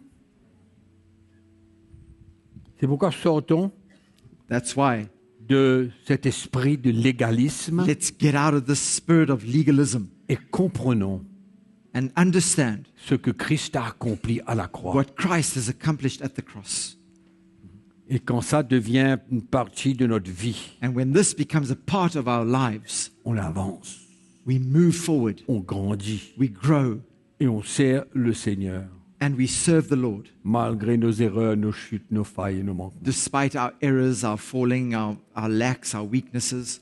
C'est pourquoi sortons That's why de cet esprit de légalisme let's get out of this spirit of legalism et comprenons and understand ce que Christ a accompli à la croix. what Christ has accomplished at the cross. Et quand ça devient une partie de notre vie, And when this becomes a part of our lives, on avance, we move forward, on grandit we grow, et on sert le Seigneur, and we serve the Lord. malgré nos erreurs, nos chutes, nos failles et nos manquements. Despite our errors, our falling, our lacks, our weaknesses.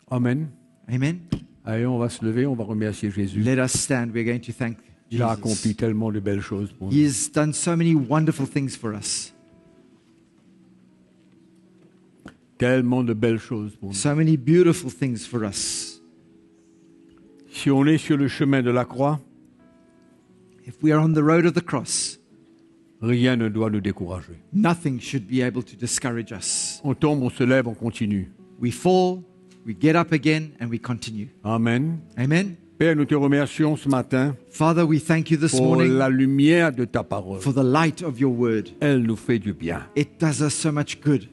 Amen. Amen. Allez, on va se lever, on va remercier Jésus. Let us stand. We're going to thank Il a accompli Jesus. tellement de belles choses pour nous. He has done so many wonderful things for us. Tellement de belles choses pour nous. So many beautiful things for us. Si on est sur le chemin de la croix, If we are on the road of the cross, rien ne doit nous décourager. nothing should be able to discourage us. On tombe, on se lève, on continue. We fall, we get up again, and we continue. Amen. Amen. Père, nous te remercions ce matin Father, we thank you this pour morning la lumière de ta parole. for the light of your word. Elle nous fait du bien. It does us so much good.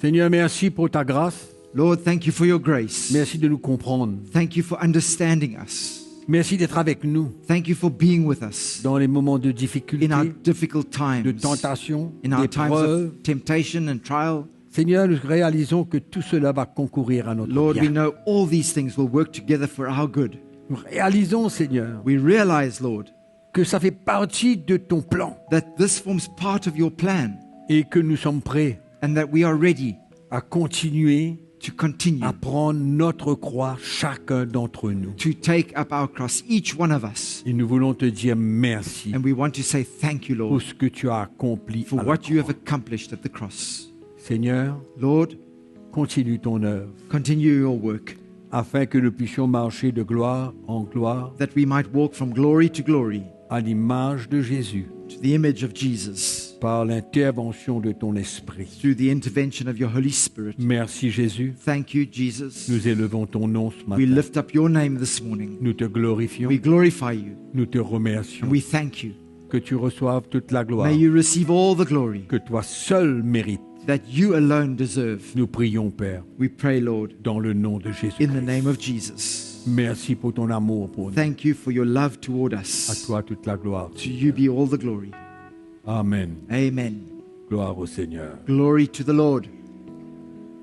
Seigneur, merci pour ta grâce. Lord, thank you for your grace. Merci de nous comprendre. Thank you for understanding us. Merci d'être avec nous Thank you for being with us dans les moments de difficulté, in our difficult de times, tentation, in our times d'épreuve. of temptation and trial. Seigneur, nous réalisons que tout cela va concourir à notre Lord, we bien. know all these things will work together for our good. Nous réalisons, Seigneur, We realize, Lord, que ça fait partie de ton plan that this forms part of your plan, et que nous sommes prêts and that we are ready à continuer to continue à prendre notre croix, chacun d'entre nous. to take up our cross, each one of us. Et nous voulons te dire merci And we want to say thank you, pour Lord, ce que tu as accompli for à la what you have croix. accomplished at the cross. Seigneur, Lord, continue ton œuvre continue your work, afin que nous puissions marcher de gloire en gloire that we might walk from glory to glory à l'image de Jésus to the image of Jesus par l'intervention de ton esprit. through the intervention of your Holy Spirit. Merci Jésus. Thank you, Jesus. Nous élevons ton nom ce We matin. lift up your name this morning. Nous te glorifions. We glorify you Nous te remercions. and we thank you. Que tu reçoives toute la gloire May you receive all the glory que toi seul mérites. that you alone deserve. Nous prions, Père, We pray, Lord, dans le nom de Jésus. in the name of Jesus. Merci pour ton amour pour nous. Thank you for your love toward À us. toi toute la gloire. To you be all the glory. Amen. Amen. Gloire au Seigneur. Glory to the Lord.